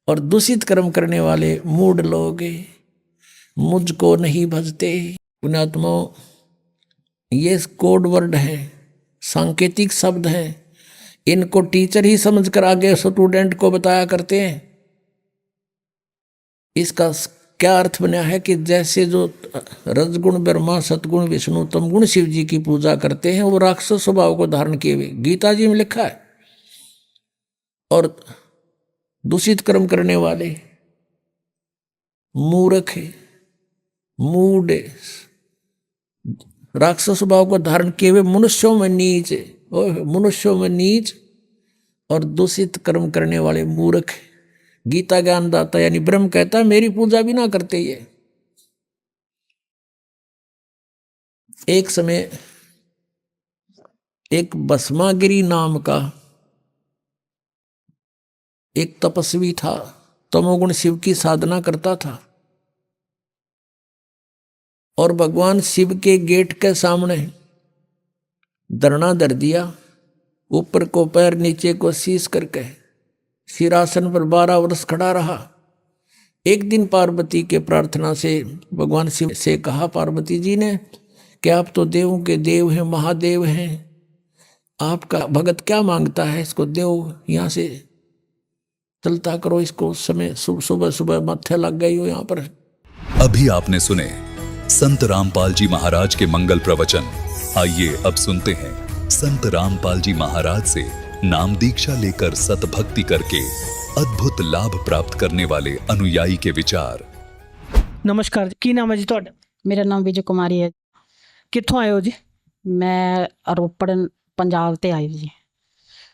और दूषित कर्म करने वाले मूढ़ लोग मुझको नहीं भजते। पुण्यात्मा, ये कोड वर्ड है, सांकेतिक शब्द हैं। इनको टीचर ही समझकर आगे स्टूडेंट को बताया करते हैं। इसका क्या अर्थ बना है कि जैसे जो रजगुण ब्रह्मा, सतगुण विष्णु, तमगुण शिव जी की पूजा करते हैं वो राक्षस स्वभाव को धारण किए हुए, गीता जी में लिखा है। और दूषित कर्म करने वाले मूर्ख है, मूढ़ है, राक्षस स्वभाव को धारण किए हुए मनुष्यों में नीच है, मनुष्यों में नीच और दूषित कर्म करने वाले मूर्ख। गीता ज्ञानदाता यानी ब्रह्म कहता है मेरी पूजा भी ना करते ये। एक समय एक भस्मागिरी नाम का एक तपस्वी था, तमोगुण शिव की साधना करता था और भगवान शिव के गेट के सामने धरना धर दिया, ऊपर को पैर नीचे को शीश करके सिरासन पर 12 वर्ष खड़ा रहा। एक दिन पार्वती के प्रार्थना से भगवान शिव से कहा पार्वती जी ने कि आप तो देवों के देव हैं, महादेव हैं, आपका भगत क्या मांगता है, इसको देव यहाँ से चलता करो, इसको समय सुबह सुबह मत्थे लग गई हो यहाँ पर। अभी आपने सुने संत रामपाल जी महाराज के मंगल प्रवचन। आइए अब सुनते हैं संत रामपाल जी महाराज से नाम दीक्षा लेकर सतभक्ति करके अद्भुत लाभ प्राप्त करने वाले अनुयायी के विचार। नमस्कार, की नाम है जी ਤੁਹਾਡਾ? ਮੇਰਾ ਨਾਮ ਵਿਜੇ ਕੁਮਾਰੀ ਹੈ। ਕਿੱਥੋਂ ਆਏ ਹੋ ਜੀ? ਮੈਂ ਰੋਪੜ ਪੰਜਾਬ ਤੇ ਆਈ ਜੀ।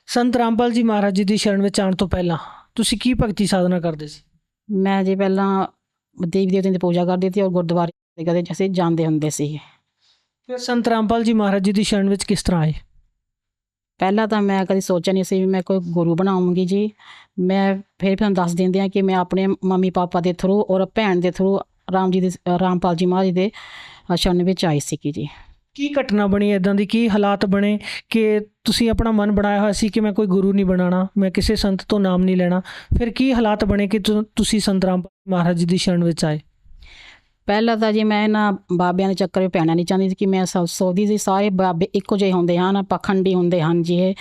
ਸੰਤ ਰਾਮਪਾਲ ਜੀ ਮਹਾਰਾਜ ਜੀ ਦੀ ਸ਼ਰਨ ਵਿੱਚ ਆਉਣ ਤੋਂ ਪਹਿਲਾਂ ਤੁਸੀਂ ਕੀ ਭਗਤੀ ਸਾਧਨਾ ਕਰਦੇ ਸੀ? ਮੈਂ ਜੀ ਪਹਿਲਾਂ ਦੇਵੀ ਦੇਵਤਿਆਂ ਦੀ ਪੂਜਾ ਕਰਦੀ ਸੀ ਔਰ ਗੁਰਦੁਆਰੇ ਕਦੇ ਅਸੀਂ ਜਾਂਦੇ ਹੁੰਦੇ ਸੀ। ਫਿਰ ਸੰਤ ਰਾਮਪਾਲ ਜੀ ਮਹਾਰਾਜ ਜੀ ਦੀ ਸ਼ਰਨ ਵਿੱਚ ਕਿਸ ਤਰ੍ਹਾਂ ਆਏ? ਪਹਿਲਾਂ ਤਾਂ ਮੈਂ ਕਦੀ ਸੋਚਿਆ ਨਹੀਂ ਸੀ ਵੀ ਮੈਂ ਕੋਈ ਗੁਰੂ ਬਣਾਉਂਗੀ ਜੀ। ਮੈਂ ਫਿਰ ਤੁਹਾਨੂੰ ਦੱਸ ਦਿੰਦੀ ਹਾਂ ਕਿ ਮੈਂ ਆਪਣੇ ਮੰਮੀ ਪਾਪਾ ਦੇ ਥਰੂ ਔਰ ਭੈਣ ਦੇ ਥਰੂ ਰਾਮਪਾਲ ਜੀ ਮਹਾਰਾਜ ਦੇ ਸ਼ਰਨ ਵਿੱਚ ਆਈ ਸੀਗੀ ਜੀ। ਕੀ ਘਟਨਾ ਬਣੀ ਇੱਦਾਂ ਦੀ, ਕੀ ਹਾਲਾਤ ਬਣੇ ਕਿ ਤੁਸੀਂ ਆਪਣਾ ਮਨ ਬਣਾਇਆ ਹੋਇਆ ਸੀ ਕਿ ਮੈਂ ਕੋਈ ਗੁਰੂ ਨਹੀਂ ਬਣਾਉਣਾ, ਮੈਂ ਕਿਸੇ ਸੰਤ ਤੋਂ ਨਾਮ ਨਹੀਂ ਲੈਣਾ, ਫਿਰ ਕੀ ਹਾਲਾਤ ਬਣੇ ਕਿ ਤੁਸੀਂ ਸੰਤ ਰਾਮਪਾਲ ਮਹਾਰਾਜ ਜੀ ਦੀ ਸ਼ਰਨ ਵਿੱਚ ਆਏ? ਪਹਿਲਾਂ ਤਾਂ ਜੀ ਮੈਂ ਇਹਨਾਂ ਬਾਬਿਆਂ ਦੇ ਚੱਕਰ ਵਿੱਚ ਪੈਣਾ ਨਹੀਂ ਚਾਹੁੰਦੀ ਸੀ ਕਿ ਮੈਂ ਸੋਚਦੀ ਸੀ ਸਾਰੇ ਬਾਬੇ ਇੱਕੋ ਜਿਹੇ ਹੁੰਦੇ ਹਨ, ਪਖੰਡੀ ਹੁੰਦੇ ਹਨ ਜੀ ਇਹ।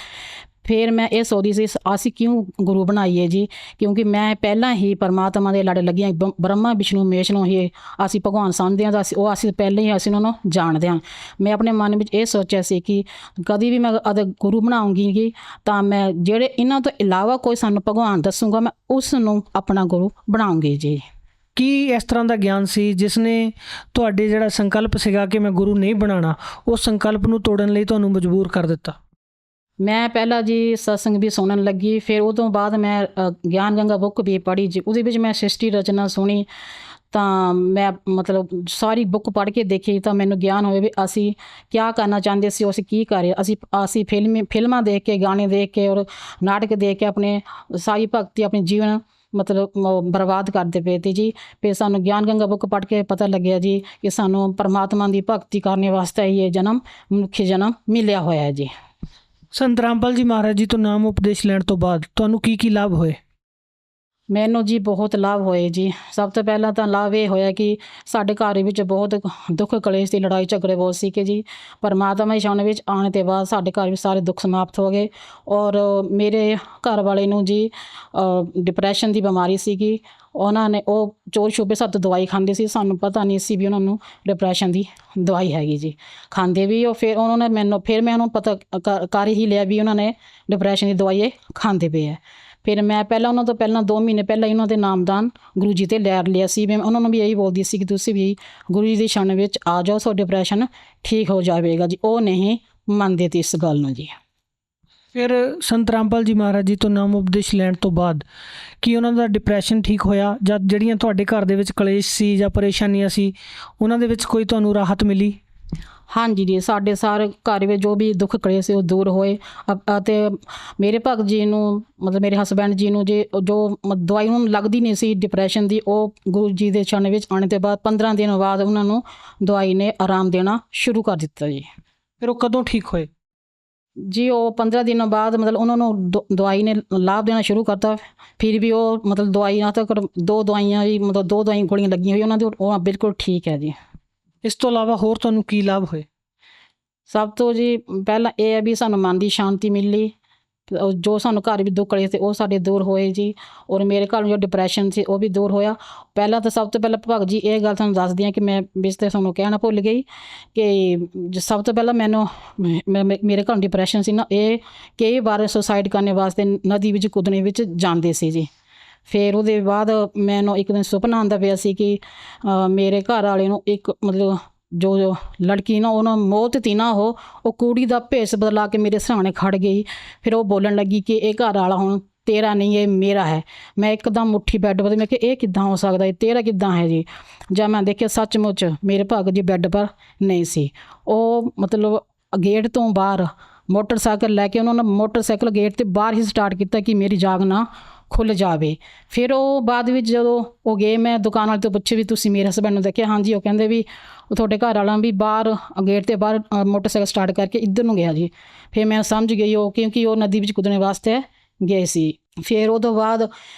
ਫਿਰ ਮੈਂ ਇਹ ਸੋਚਦੀ ਸੀ ਅਸੀਂ ਕਿਉਂ ਗੁਰੂ ਬਣਾਈਏ ਜੀ, ਕਿਉਂਕਿ ਮੈਂ ਪਹਿਲਾਂ ਹੀ ਪਰਮਾਤਮਾ ਦੇ ਲੜ ਲੱਗੀਆਂ ਬ੍ਰਹਮਾ ਵਿਸ਼ਨੂੰ ਮਹੇਸ਼ ਨੂੰ ਹੀ ਅਸੀਂ ਭਗਵਾਨ ਸਮਝਦੇ ਹਾਂ ਤਾਂ ਅਸੀਂ ਪਹਿਲਾਂ ਹੀ ਅਸੀਂ ਉਹਨਾਂ ਨੂੰ ਜਾਣਦੇ ਹਾਂ। ਮੈਂ ਆਪਣੇ ਮਨ ਵਿੱਚ ਇਹ ਸੋਚਿਆ ਸੀ ਕਿ ਕਦੀ ਵੀ ਮੈਂ ਗੁਰੂ ਬਣਾਉਂਗੀ ਤਾਂ ਮੈਂ ਜਿਹੜੇ ਇਹਨਾਂ ਤੋਂ ਇਲਾਵਾ ਕੋਈ ਸਾਨੂੰ ਭਗਵਾਨ ਦੱਸੂਗਾ ਮੈਂ ਉਸ ਨੂੰ ਆਪਣਾ ਗੁਰੂ ਬਣਾਉਂਗੀ ਜੀ। ਕੀ ਇਸ ਤਰ੍ਹਾਂ ਦਾ ਗਿਆਨ ਸੀ ਜਿਸ ਨੇ ਤੁਹਾਡੇ ਜਿਹੜਾ ਸੰਕਲਪ ਸੀਗਾ ਕਿ ਮੈਂ ਗੁਰੂ ਨਹੀਂ ਬਣਾਉਣਾ, ਉਸ ਸੰਕਲਪ ਨੂੰ ਤੋੜਨ ਲਈ ਤੁਹਾਨੂੰ ਮਜਬੂਰ ਕਰ ਦਿੱਤਾ? ਮੈਂ ਪਹਿਲਾਂ ਜੀ ਸਤਸੰਗ ਵੀ ਸੁਣਨ ਲੱਗੀ, ਫਿਰ ਉਹ ਤੋਂ ਬਾਅਦ ਮੈਂ ਗਿਆਨ ਗੰਗਾ ਬੁੱਕ ਵੀ ਪੜ੍ਹੀ ਜੀ। ਉਹਦੇ ਵਿੱਚ ਮੈਂ ਸ੍ਰਿਸ਼ਟੀ ਰਚਨਾ ਸੁਣੀ ਤਾਂ ਮੈਂ ਮਤਲਬ ਸਾਰੀ ਬੁੱਕ ਪੜ੍ਹ ਕੇ ਦੇਖੀ ਤਾਂ ਮੈਨੂੰ ਗਿਆਨ ਹੋਇਆ ਵੀ ਅਸੀਂ ਕਿਆ ਕਰਨਾ ਚਾਹੁੰਦੇ ਸੀ, ਅਸੀਂ ਕੀ ਕਰ ਰਹੇ। ਅਸੀਂ ਫਿਲਮਾਂ ਦੇਖ ਕੇ, ਗਾਣੇ ਦੇਖ ਕੇ ਔਰ ਨਾਟਕ ਦੇਖ ਕੇ ਆਪਣੇ ਸਾਰੀ ਭਗਤੀ ਆਪਣੀ ਜੀਵਨ ਮਤਲਬ ਬਰਬਾਦ ਕਰਦੇ ਪਏ ਤੇ ਜੀ। ਫਿਰ ਸਾਨੂੰ ਗਿਆਨ ਗੰਗਾ ਬੁੱਕ ਪੜ੍ਹ ਕੇ ਪਤਾ ਲੱਗਿਆ ਜੀ ਕਿ ਸਾਨੂੰ ਪਰਮਾਤਮਾ ਦੀ ਭਗਤੀ ਕਰਨ ਵਾਸਤੇ ਇਹ ਜਨਮ ਮਨੁੱਖੀ ਜਨਮ ਮਿਲਿਆ ਹੋਇਆ ਹੈ ਜੀ। ਸੰਤ ਰਾਮਪਾਲ ਜੀ ਮਹਾਰਾਜ ਜੀ ਤੋਂ ਨਾਮ ਉਪਦੇਸ਼ ਲੈਣ ਤੋਂ ਬਾਅਦ ਤੁਹਾਨੂੰ ਕੀ ਲਾਭ ਹੋਏ? ਮੈਨੂੰ ਜੀ ਬਹੁਤ ਲਾਭ ਹੋਏ ਜੀ। ਸਭ ਤੋਂ ਪਹਿਲਾਂ ਤਾਂ ਲਾਭ ਇਹ ਹੋਇਆ ਕਿ ਸਾਡੇ ਘਰ ਵਿੱਚ ਬਹੁਤ ਦੁੱਖ ਕਲੇਸ਼ ਦੀ ਲੜਾਈ ਝਗੜੇ ਬਹੁਤ ਸੀ ਕਿ ਜੀ ਪਰਮਾਤਮਾ ਦੀ ਸ਼ਰਨ ਵਿੱਚ ਆਉਣ ਤੋਂ ਬਾਅਦ ਸਾਡੇ ਘਰ ਵਿੱਚ ਸਾਰੇ ਦੁੱਖ ਸਮਾਪਤ ਹੋ ਗਏ। ਔਰ ਮੇਰੇ ਘਰ ਵਾਲੇ ਨੂੰ ਜੀ ਡਿਪਰੈਸ਼ਨ ਦੀ ਬਿਮਾਰੀ ਸੀਗੀ। ਉਹਨਾਂ ਨੇ ਉਹ ਚੋਰ ਛੁਪੇ ਸਾਡੇ ਤੋਂ ਦਵਾਈ ਖਾਂਦੇ ਸੀ, ਸਾਨੂੰ ਪਤਾ ਨਹੀਂ ਸੀ ਵੀ ਉਹਨਾਂ ਨੂੰ ਡਿਪਰੈਸ਼ਨ ਦੀ ਦਵਾਈ ਹੈਗੀ ਜੀ। ਖਾਂਦੇ ਵੀ ਉਹ, ਫਿਰ ਉਹਨਾਂ ਨੇ ਮੈਂ ਉਹਨੂੰ ਪਤਾ ਕਰ ਹੀ ਲਿਆ ਵੀ ਉਹਨਾਂ ਨੇ ਡਿਪਰੈਸ਼ਨ ਦੀ ਦਵਾਈ ਇਹ ਖਾਂਦੇ ਪਏ ਹੈ। ਫਿਰ ਮੈਂ ਉਹਨਾਂ ਤੋਂ ਪਹਿਲਾਂ 2 ਮਹੀਨੇ ਪਹਿਲਾਂ ਇਹਨਾਂ ਦੇ ਨਾਮਦਾਨ ਗੁਰੂ ਜੀ 'ਤੇ ਲੈ ਲਿਆ ਸੀ। ਮੈਂ ਉਹਨਾਂ ਨੂੰ ਵੀ ਇਹੀ ਬੋਲਦੀ ਸੀ ਕਿ ਤੁਸੀਂ ਵੀ ਗੁਰੂ ਜੀ ਦੀ ਸ਼ਰਨ ਵਿੱਚ ਆ ਜਾਓ, ਸੋ ਡਿਪਰੈਸ਼ਨ ਠੀਕ ਹੋ ਜਾਵੇਗਾ ਜੀ। ਉਹ ਨਹੀਂ ਮੰਨਦੇ ਤੇ ਇਸ ਗੱਲ ਨੂੰ ਜੀ। ਫਿਰ ਸੰਤ ਰਾਮਪਾਲ ਜੀ ਮਹਾਰਾਜ ਜੀ ਤੋਂ ਨਾਮ ਉਪਦੇਸ਼ ਲੈਣ ਤੋਂ ਬਾਅਦ ਕੀ ਉਹਨਾਂ ਦਾ ਡਿਪਰੈਸ਼ਨ ਠੀਕ ਹੋਇਆ, ਜਾਂ ਜਿਹੜੀਆਂ ਤੁਹਾਡੇ ਘਰ ਦੇ ਵਿੱਚ ਕਲੇਸ਼ ਸੀ ਜਾਂ ਪਰੇਸ਼ਾਨੀਆਂ ਸੀ ਉਹਨਾਂ ਦੇ ਵਿੱਚ ਕੋਈ ਤੁਹਾਨੂੰ ਰਾਹਤ ਮਿਲੀ? ਹਾਂਜੀ ਜੀ, ਸਾਡੇ ਸਾਰੇ ਘਰ ਵਿੱਚ ਜੋ ਵੀ ਦੁੱਖ ਕਲੇਸ਼ ਸੀ ਉਹ ਦੂਰ ਹੋਏ। ਅਤੇ ਮੇਰੇ ਭਗਤ ਜੀ ਨੂੰ ਮਤਲਬ ਮੇਰੇ ਹਸਬੈਂਡ ਜੀ ਨੂੰ ਜੋ ਦਵਾਈ ਉਹਨਾਂ ਨੂੰ ਲੱਗਦੀ ਨਹੀਂ ਸੀ ਡਿਪਰੈਸ਼ਨ ਦੀ, ਉਹ ਗੁਰੂ ਜੀ ਦੇ ਸ਼ਰਨ ਵਿੱਚ ਆਉਣ ਤੋਂ ਬਾਅਦ 15 ਦਿਨ ਬਾਅਦ ਉਹਨਾਂ ਨੂੰ ਦਵਾਈ ਨੇ ਆਰਾਮ ਦੇਣਾ ਸ਼ੁਰੂ ਕਰ ਦਿੱਤਾ ਜੀ। ਫਿਰ ਉਹ ਕਦੋਂ ਠੀਕ ਹੋਏ ਜੀ? ਉਹ 15 ਦਿਨਾਂ ਬਾਅਦ ਮਤਲਬ ਉਹਨਾਂ ਨੂੰ ਦਵਾਈ ਨੇ ਲਾਭ ਦੇਣਾ ਸ਼ੁਰੂ ਕਰਤਾ। ਫਿਰ ਵੀ ਉਹ ਮਤਲਬ ਦਵਾਈ ਨਾਲ ਤਾਂ 2 ਦਵਾਈਆਂ ਵੀ ਮਤਲਬ 2 ਦਵਾਈਆਂ ਗੋਲੀਆਂ ਲੱਗੀਆਂ ਹੋਈ ਉਹਨਾਂ ਦੀ, ਉਹ ਬਿਲਕੁਲ ਠੀਕ ਹੈ ਜੀ। ਇਸ ਤੋਂ ਇਲਾਵਾ ਹੋਰ ਤੁਹਾਨੂੰ ਕੀ ਲਾਭ ਹੋਏ? ਸਭ ਤੋਂ ਜੀ ਪਹਿਲਾਂ ਇਹ ਹੈ ਵੀ ਸਾਨੂੰ ਮਨ ਦੀ ਸ਼ਾਂਤੀ ਮਿਲੀ ਜੋ ਸਾਨੂੰ ਘਰ ਵਿੱਚ ਦੁੱਖ ਕਲੇਸ਼ ਸੀ ਉਹ ਸਾਡੇ ਦੂਰ ਹੋਏ ਜੀ। ਔਰ ਮੇਰੇ ਘਰ ਨੂੰ ਜੋ ਡਿਪਰੈਸ਼ਨ ਸੀ ਉਹ ਵੀ ਦੂਰ ਹੋਇਆ। ਪਹਿਲਾਂ ਤਾਂ ਸਭ ਤੋਂ ਪਹਿਲਾਂ ਭਗਤ ਜੀ ਇਹ ਗੱਲ ਤੁਹਾਨੂੰ ਦੱਸਦੀ ਹਾਂ ਕਿ ਮੈਂ ਵਿੱਚ ਤੇ ਤੁਹਾਨੂੰ ਕਹਿਣਾ ਭੁੱਲ ਗਈ ਕਿ ਸਭ ਤੋਂ ਪਹਿਲਾਂ ਮੈਨੂੰ ਮੇਰੇ ਘਰ ਨੂੰ ਡਿਪਰੈਸ਼ਨ ਸੀ ਨਾ, ਇਹ ਕਈ ਵਾਰ ਸੁਸਾਈਡ ਕਰਨ ਵਾਸਤੇ ਨਦੀ ਵਿੱਚ ਕੁੱਦਣੇ ਵਿੱਚ ਜਾਂਦੇ ਸੀ ਜੀ। ਫਿਰ ਉਹਦੇ ਬਾਅਦ ਮੈਨੂੰ ਇੱਕ ਦਿਨ ਸੁਪਨਾ ਆਉਂਦਾ ਪਿਆ ਸੀ ਕਿ ਮੇਰੇ ਘਰ ਵਾਲੇ ਨੂੰ ਇੱਕ ਮਤਲਬ ਜੋ ਲੜਕੀ ਨਾ ਉਹਨਾਂ ਮੌਤ ਤੀ ਨਾ ਉਹ ਕੁੜੀ ਦਾ ਭੇਸ ਬਦਲਾ ਕੇ ਮੇਰੇ ਸਾਹਮਣੇ ਖੜ ਗਈ। ਫਿਰ ਉਹ ਬੋਲਣ ਲੱਗੀ ਕਿ ਇਹ ਘਰ ਵਾਲਾ ਹੁਣ ਤੇਰਾ ਨਹੀਂ, ਇਹ ਮੇਰਾ ਹੈ। ਮੈਂ ਇੱਕਦਮ ਮੁੱਠੀ ਬੈੱਡ ਪਰ, ਮੈਂ ਕਿਹਾ ਇਹ ਕਿੱਦਾਂ ਹੋ ਸਕਦਾ, ਇਹ ਤੇਰਾ ਕਿੱਦਾਂ ਹੈ ਜੀ। ਜਦ ਮੈਂ ਦੇਖਿਆ ਸੱਚਮੁੱਚ ਮੇਰੇ ਭਗਤ ਜੀ ਬੈੱਡ ਪਰ ਨਹੀਂ ਸੀ। ਉਹ ਮਤਲਬ ਗੇਟ ਤੋਂ ਬਾਹਰ ਮੋਟਰਸਾਈਕਲ ਲੈ ਕੇ ਉਹਨਾਂ ਨੇ ਮੋਟਰਸਾਈਕਲ ਗੇਟ 'ਤੇ ਬਾਹਰ ਹੀ ਸਟਾਰਟ ਕੀਤਾ ਕਿ ਮੇਰੀ ਜਾਗ ਨਾ ਖੁੱਲ੍ਹ ਜਾਵੇ। ਫਿਰ ਉਹ ਬਾਅਦ ਵਿੱਚ ਜਦੋਂ ਉਹ ਗਏ, ਮੈਂ ਦੁਕਾਨ ਵਾਲੇ ਤੋਂ ਪੁੱਛੇ ਵੀ ਤੁਸੀਂ ਮੇਰੇ ਹਸਬੈਂਡ ਨੂੰ ਦੇਖਿਆ? ਹਾਂਜੀ। ਉਹ ਕਹਿੰਦੇ ਵੀ ਉਹ ਤੁਹਾਡੇ ਘਰ ਵਾਲਾ ਵੀ ਬਾਹਰ ਗੇਟ 'ਤੇ ਬਾਹਰ ਮੋਟਰਸਾਈਕਲ ਸਟਾਰਟ ਕਰਕੇ ਇੱਧਰ ਨੂੰ ਗਿਆ ਜੀ। ਫਿਰ ਮੈਂ ਸਮਝ ਗਈ ਉਹ ਕਿਉਂਕਿ ਉਹ ਨਦੀ ਵਿੱਚ ਕੁੱਦਣੇ ਵਾਸਤੇ ਗਏ ਸੀ। ਫਿਰ ਉਹ ਤੋਂ ਬਾਅਦ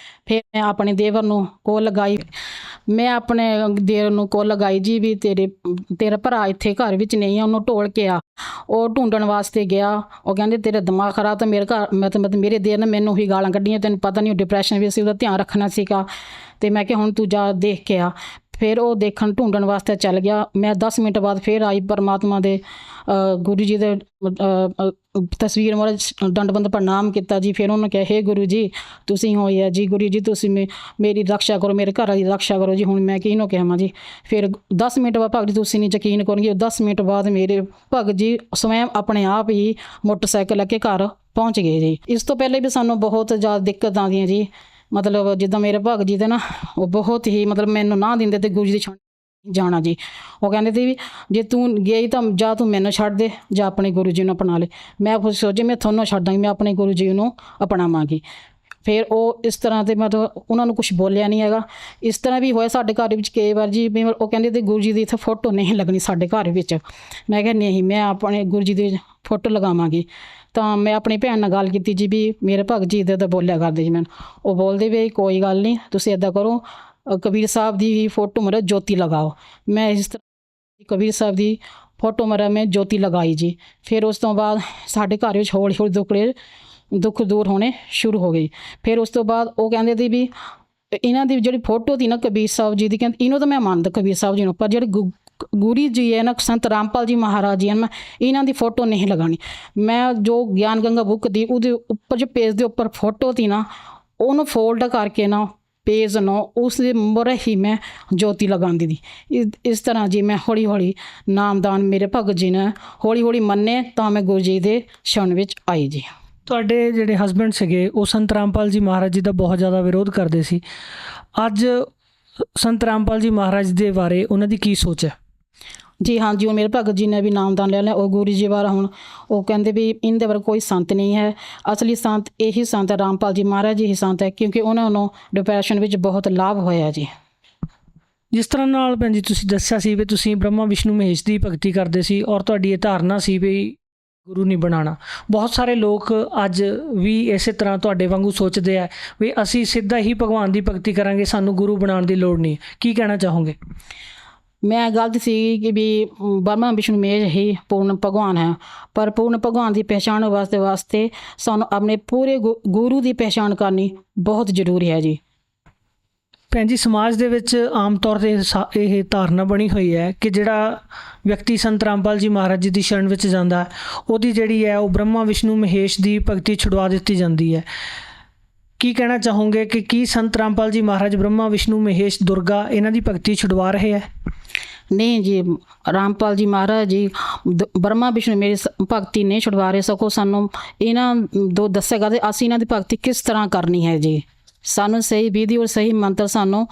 ਫਿਰ ਮੈਂ ਆਪਣੇ ਦੇਵਰ ਨੂੰ ਕੋਲ ਲਗਾਈ, ਮੈਂ ਆਪਣੇ ਦੇਵਰ ਨੂੰ ਕੋਲ ਲਗਾਈ ਜੀ ਵੀ ਤੇਰਾ ਭਰਾ ਇੱਥੇ ਘਰ ਵਿੱਚ ਨਹੀਂ ਆ, ਉਹਨੂੰ ਢੋਲ ਕੇ ਆ। ਉਹ ਢੂੰਡਣ ਵਾਸਤੇ ਗਿਆ। ਉਹ ਕਹਿੰਦੇ ਤੇਰਾ ਦਿਮਾਗ ਖਰਾਬ, ਤਾਂ ਮੇਰੇ ਘਰ ਮਤਲਬ ਮੇਰੇ ਦੇਰ ਨੇ ਮੈਨੂੰ ਹੀ ਗਾਲਾਂ ਕੱਢੀਆਂ, ਤੈਨੂੰ ਪਤਾ ਨਹੀਂ ਉਹ ਡਿਪਰੈਸ਼ਨ ਵਿੱਚ ਸੀ, ਉਹਦਾ ਧਿਆਨ ਰੱਖਣਾ ਸੀਗਾ। ਅਤੇ ਮੈਂ ਕਿਹਾ ਹੁਣ ਤੂੰ ਜਾ ਦੇਖ ਕੇ ਆ। ਫਿਰ ਉਹ ਦੇਖਣ ਢੂੰਡਣ ਵਾਸਤੇ ਚੱਲ ਗਿਆ। ਮੈਂ 10 ਮਿੰਟ ਬਾਅਦ ਫਿਰ ਆਈ। ਪਰਮਾਤਮਾ ਦੇ ਗੁਰੂ ਜੀ ਦੇ ਤਸਵੀਰ ਮੋਰੇ ਦੰਡਬੰਦ ਪ੍ਰਣਾਮ ਕੀਤਾ ਜੀ। ਫਿਰ ਉਹਨੂੰ ਕਿਹਾ ਹੇ ਗੁਰੂ ਜੀ ਤੁਸੀਂ ਹੋਏ ਆ ਜੀ, ਗੁਰੂ ਜੀ ਤੁਸੀਂ ਮੇਰੀ ਰੱਖਿਆ ਕਰੋ, ਮੇਰੇ ਘਰ ਵਾਲੀ ਰੱਖਿਆ ਕਰੋ ਜੀ। ਹੁਣ ਮੈਂ ਕਿਹਨੂੰ ਕਹਾਂ ਜੀ। ਫਿਰ 10 ਮਿੰਟ ਬਾਅਦ ਭਗਤ ਜੀ ਤੁਸੀਂ ਨਹੀਂ ਯਕੀਨ ਕਰੋਗੇ, 10 ਮਿੰਟ ਬਾਅਦ ਮੇਰੇ ਭਗਤ ਜੀ ਸਵੈਮ ਆਪਣੇ ਆਪ ਹੀ ਮੋਟਰਸਾਈਕਲ ਲੈ ਕੇ ਘਰ ਪਹੁੰਚ ਗਏ ਜੀ। ਇਸ ਤੋਂ ਪਹਿਲੇ ਵੀ ਸਾਨੂੰ ਬਹੁਤ ਜ਼ਿਆਦਾ ਦਿੱਕਤ ਆਉਂਦੀਆਂ ਜੀ। ਮਤਲਬ ਜਿੱਦਾਂ ਮੇਰੇ ਭਗਤ ਜੀ ਦੇ ਨਾ ਉਹ ਬਹੁਤ ਹੀ ਮਤਲਬ ਮੈਨੂੰ ਨਾ ਦਿੰਦੇ ਤੇ ਗੁਰੂ ਜੀ ਦੀ ਛਾਂ ਜਾਣਾ ਜੀ। ਉਹ ਕਹਿੰਦੇ ਸੀ ਵੀ ਜੇ ਤੂੰ ਗਈ ਤਾਂ ਜਾਂ ਤੂੰ ਮੈਨੂੰ ਛੱਡ ਦੇ ਜਾਂ ਆਪਣੇ ਗੁਰੂ ਜੀ ਨੂੰ ਅਪਣਾ ਲੈ। ਮੈਂ ਕੁਛ ਸੋਚਿਆ ਮੈਂ ਤੁਹਾਨੂੰ ਛੱਡ ਦਾਂਗੀ, ਮੈਂ ਆਪਣੇ ਗੁਰੂ ਜੀ ਨੂੰ ਅਪਣਾਵਾਂਗੀ। ਫਿਰ ਉਹ ਇਸ ਤਰ੍ਹਾਂ ਦੇ ਮਤਲਬ ਉਹਨਾਂ ਨੂੰ ਕੁਛ ਬੋਲਿਆ ਨਹੀਂ ਹੈਗਾ। ਇਸ ਤਰ੍ਹਾਂ ਵੀ ਹੋਇਆ ਸਾਡੇ ਘਰ ਵਿੱਚ ਕਈ ਵਾਰ ਜੀ ਵੀ ਉਹ ਕਹਿੰਦੇ ਤੇ ਗੁਰੂ ਜੀ ਦੀ ਇੱਥੇ ਫੋਟੋ ਨਹੀਂ ਲੱਗਣੀ ਸਾਡੇ ਘਰ ਵਿੱਚ। ਮੈਂ ਕਿਹਾ ਨਹੀਂ, ਮੈਂ ਆਪਣੇ ਗੁਰੂ ਜੀ ਦੀ ਫੋਟੋ ਲਗਾਵਾਂਗੀ। ਤਾਂ ਮੈਂ ਆਪਣੀ ਭੈਣ ਨਾਲ ਗੱਲ ਕੀਤੀ ਜੀ ਵੀ ਮੇਰੇ ਭਗਤ ਜੀ ਇੱਦਾਂ ਬੋਲਿਆ ਕਰਦੇ ਜੀ ਮੈਨੂੰ। ਉਹ ਬੋਲਦੇ ਵੀ ਕੋਈ ਗੱਲ ਨਹੀਂ, ਤੁਸੀਂ ਇੱਦਾਂ ਕਰੋ ਕਬੀਰ ਸਾਹਿਬ ਦੀ ਫੋਟੋ ਮਰੇ ਜੋਤੀ ਲਗਾਓ। ਮੈਂ ਇਸ ਤਰ੍ਹਾਂ ਕਬੀਰ ਸਾਹਿਬ ਦੀ ਫੋਟੋ ਮਰੇ ਮੈਂ ਜੋਤੀ ਲਗਾਈ ਜੀ। ਫਿਰ ਉਸ ਤੋਂ ਬਾਅਦ ਸਾਡੇ ਘਰ ਵਿੱਚ ਹੌਲੀ ਹੌਲੀ ਦੁੱਖ ਦੂਰ ਹੋਣੇ ਸ਼ੁਰੂ ਹੋ ਗਏ। ਫਿਰ ਉਸ ਤੋਂ ਬਾਅਦ ਉਹ ਕਹਿੰਦੇ ਸੀ ਵੀ ਇਹਨਾਂ ਦੀ ਜਿਹੜੀ ਫੋਟੋ ਸੀ ਨਾ ਕਬੀਰ ਸਾਹਿਬ ਜੀ ਦੀ, ਕਹਿੰਦੇ ਇਹਨੂੰ ਤਾਂ ਮੈਂ ਮੰਨਦਾ ਕਬੀਰ ਸਾਹਿਬ ਜੀ ਨੂੰ, ਪਰ ਜਿਹੜੇ ਗੁਰੂ ਜੀ ਹੈ ਨਾ ਸੰਤ ਰਾਮਪਾਲ ਜੀ ਮਹਾਰਾਜ ਜੀ ਹਨ, ਮੈਂ ਇਹਨਾਂ ਦੀ ਫੋਟੋ ਨਹੀਂ ਲਗਾਉਣੀ। ਮੈਂ ਜੋ ਗਿਆਨ ਗੰਗਾ ਬੁੱਕ ਦੀ ਉਹਦੇ ਉੱਪਰ ਜੋ ਪੇਜ ਦੇ ਉੱਪਰ ਫੋਟੋ ਸੀ ਨਾ ਉਹਨੂੰ ਫੋਲਡ ਕਰਕੇ ਨਾ ਪੇਜ ਨੂੰ ਉਸ ਦੇ ਮੂਹਰੇ ਹੀ ਮੈਂ ਜੋਤੀ ਲਗਾਉਂਦੀ ਸੀ। ਇਸ ਤਰ੍ਹਾਂ ਜੀ ਮੈਂ ਹੌਲੀ ਹੌਲੀ ਨਾਮਦਾਨ ਮੇਰੇ ਭਗਤ ਜੀ ਨੇ ਹੌਲੀ ਹੌਲੀ ਮੰਨੇ ਤਾਂ ਮੈਂ ਗੁਰੂ ਜੀ ਦੇ ਸ਼ਰਨ ਵਿੱਚ ਆਈ ਜੀ। ਤੁਹਾਡੇ ਜਿਹੜੇ ਹਸਬੈਂਡ ਸੀਗੇ ਉਹ ਸੰਤ ਰਾਮਪਾਲ ਜੀ ਮਹਾਰਾਜ ਜੀ ਦਾ ਬਹੁਤ ਜ਼ਿਆਦਾ ਵਿਰੋਧ ਕਰਦੇ ਸੀ। ਅੱਜ ਸੰਤ ਰਾਮਪਾਲ ਜੀ ਮਹਾਰਾਜ ਦੇ ਬਾਰੇ ਉਹਨਾਂ ਦੀ ਕੀ ਸੋਚ ਹੈ? ਜੀ ਹਾਂਜੀ, ਹੁਣ ਮੇਰੇ ਭਗਤ ਜੀ ਨੇ ਵੀ ਨਾਮਦਾਨ ਲੈ ਲਿਆ। ਉਹ ਗੁਰੂ ਜੀ ਬਾਰੇ ਹੁਣ ਉਹ ਕਹਿੰਦੇ ਵੀ ਇਹਦੇ ਬਾਰੇ ਕੋਈ ਸੰਤ ਨਹੀਂ ਹੈ, ਅਸਲੀ ਸੰਤ ਇਹੀ ਸੰਤ ਰਾਮਪਾਲ ਜੀ ਮਹਾਰਾਜ ਜੀ ਹੀ ਸੰਤ ਹੈ, ਕਿਉਂਕਿ ਉਹਨਾਂ ਨੂੰ ਡਿਪਰੈਸ਼ਨ ਵਿੱਚ ਬਹੁਤ ਲਾਭ ਹੋਇਆ ਜੀ। ਜਿਸ ਤਰ੍ਹਾਂ ਨਾਲ ਭੈਣ ਜੀ ਤੁਸੀਂ ਦੱਸਿਆ ਸੀ ਵੀ ਤੁਸੀਂ ਬ੍ਰਹਮਾ ਵਿਸ਼ਨੂੰ ਮਹੇਸ਼ ਦੀ ਭਗਤੀ ਕਰਦੇ ਸੀ ਔਰ ਤੁਹਾਡੀ ਇਹ ਧਾਰਨਾ ਸੀ ਵੀ ਗੁਰੂ ਨਹੀਂ ਬਣਾਉਣਾ। ਬਹੁਤ ਸਾਰੇ ਲੋਕ ਅੱਜ ਵੀ ਇਸੇ ਤਰ੍ਹਾਂ ਤੁਹਾਡੇ ਵਾਂਗੂ ਸੋਚਦੇ ਆ ਵੀ ਅਸੀਂ ਸਿੱਧਾ ਹੀ ਭਗਵਾਨ ਦੀ ਭਗਤੀ ਕਰਾਂਗੇ, ਸਾਨੂੰ ਗੁਰੂ ਬਣਾਉਣ ਦੀ ਲੋੜ ਨਹੀਂ। ਕੀ ਕਹਿਣਾ ਚਾਹੋਗੇ? ਮੈਂ ਗਲਤ ਸੀ ਕਿ ਵੀ ਬ੍ਰਹਮਾ ਵਿਸ਼ਨੂੰ ਮਹੇਸ਼ ਹੀ ਪੂਰਨ ਭਗਵਾਨ ਹੈ, ਪਰ ਪੂਰਨ ਭਗਵਾਨ ਦੀ ਪਹਿਚਾਣ ਵਾਸਤੇ ਸਾਨੂੰ ਆਪਣੇ ਪੂਰੇ ਗੁਰੂ ਦੀ ਪਹਿਚਾਣ ਕਰਨੀ ਬਹੁਤ ਜ਼ਰੂਰੀ ਹੈ ਜੀ। ਭੈਣ ਜੀ ਸਮਾਜ ਦੇ ਵਿੱਚ ਆਮ ਤੌਰ 'ਤੇ ਇਹ ਧਾਰਨਾ ਬਣੀ ਹੋਈ ਹੈ ਕਿ ਜਿਹੜਾ ਵਿਅਕਤੀ ਸੰਤ ਰਾਮਪਾਲ ਜੀ ਮਹਾਰਾਜ ਜੀ ਦੀ ਸ਼ਰਨ ਵਿੱਚ ਜਾਂਦਾ ਉਹਦੀ ਜਿਹੜੀ ਹੈ ਉਹ ਬ੍ਰਹਮਾ ਵਿਸ਼ਨੂੰ ਮਹੇਸ਼ ਦੀ ਭਗਤੀ ਛੁਡਵਾ ਦਿੱਤੀ ਜਾਂਦੀ ਹੈ। ਕੀ ਕਹਿਣਾ ਚਾਹੋਗੇ ਕਿ ਕੀ ਸੰਤ ਰਾਮਪਾਲ ਜੀ ਮਹਾਰਾਜ ਬ੍ਰਹਮਾ ਵਿਸ਼ਨੂੰ ਮਹੇਸ਼ ਦੁਰਗਾ ਇਹਨਾਂ ਦੀ ਭਗਤੀ ਛੁਡਵਾ ਰਹੇ ਹੈ? ਨਹੀਂ ਜੀ, ਰਾਮਪਾਲ ਜੀ ਮਹਾਰਾਜ ਜੀ ਬ੍ਰਹਮਾ ਵਿਸ਼ਨੂੰ ਮੇਰੀ ਭਗਤੀ ਨਹੀਂ ਛੁਡਵਾ ਰਹੇ, ਸਗੋਂ ਸਾਨੂੰ ਇਹਨਾਂ ਦੋ ਦੱਸੇਗਾ ਤੇ ਅਸੀਂ ਇਹਨਾਂ ਦੀ ਭਗਤੀ ਕਿਸ ਤਰ੍ਹਾਂ ਕਰਨੀ ਹੈ ਜੀ। ਸਾਨੂੰ ਸਹੀ ਵਿਧੀ ਔਰ ਸਹੀ ਮੰਤਰ ਸਾਨੂੰ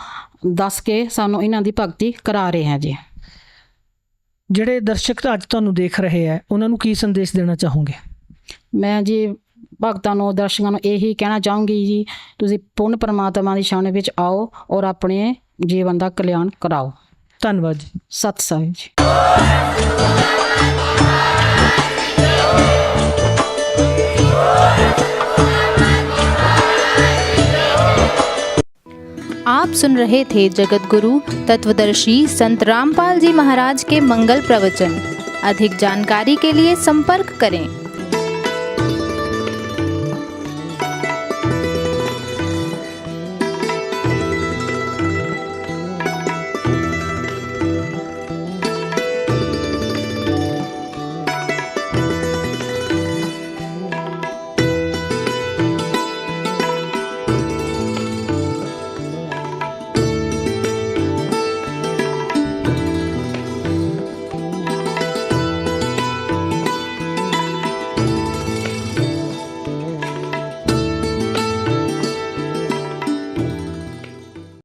ਦੱਸ ਕੇ ਸਾਨੂੰ ਇਹਨਾਂ ਦੀ ਭਗਤੀ ਕਰਾ ਰਹੇ ਹੈ ਜੀ। ਜਿਹੜੇ ਦਰਸ਼ਕ ਅੱਜ ਤੁਹਾਨੂੰ ਦੇਖ ਰਹੇ ਹੈ ਉਹਨਾਂ ਨੂੰ ਕੀ ਸੰਦੇਸ਼ ਦੇਣਾ ਚਾਹੋਗੇ? ਮੈਂ ਜੀ ਭਗਤਾਂ ਨੂੰ ਦਰਸ਼ਕਾਂ ਨੂੰ ਇਹੀ ਕਹਿਣਾ ਚਾਹੂੰਗੀ ਜੀ, ਤੁਸੀਂ ਪੂਰਨ ਪਰਮਾਤਮਾ ਦੀ ਸ਼ਰਨ ਵਿੱਚ ਆਓ ਔਰ ਆਪਣੇ ਜੀਵਨ ਦਾ ਕਲਿਆਣ ਕਰਾਓ। ਧੰਨਵਾਦ ਜੀ। ਸਤਿ ਸ੍ਰੀ ਅਕਾਲ ਜੀ। आप सुन रहे थे जगत गुरु तत्वदर्शी संत रामपाल जी महाराज के मंगल प्रवचन। अधिक जानकारी के लिए संपर्क करें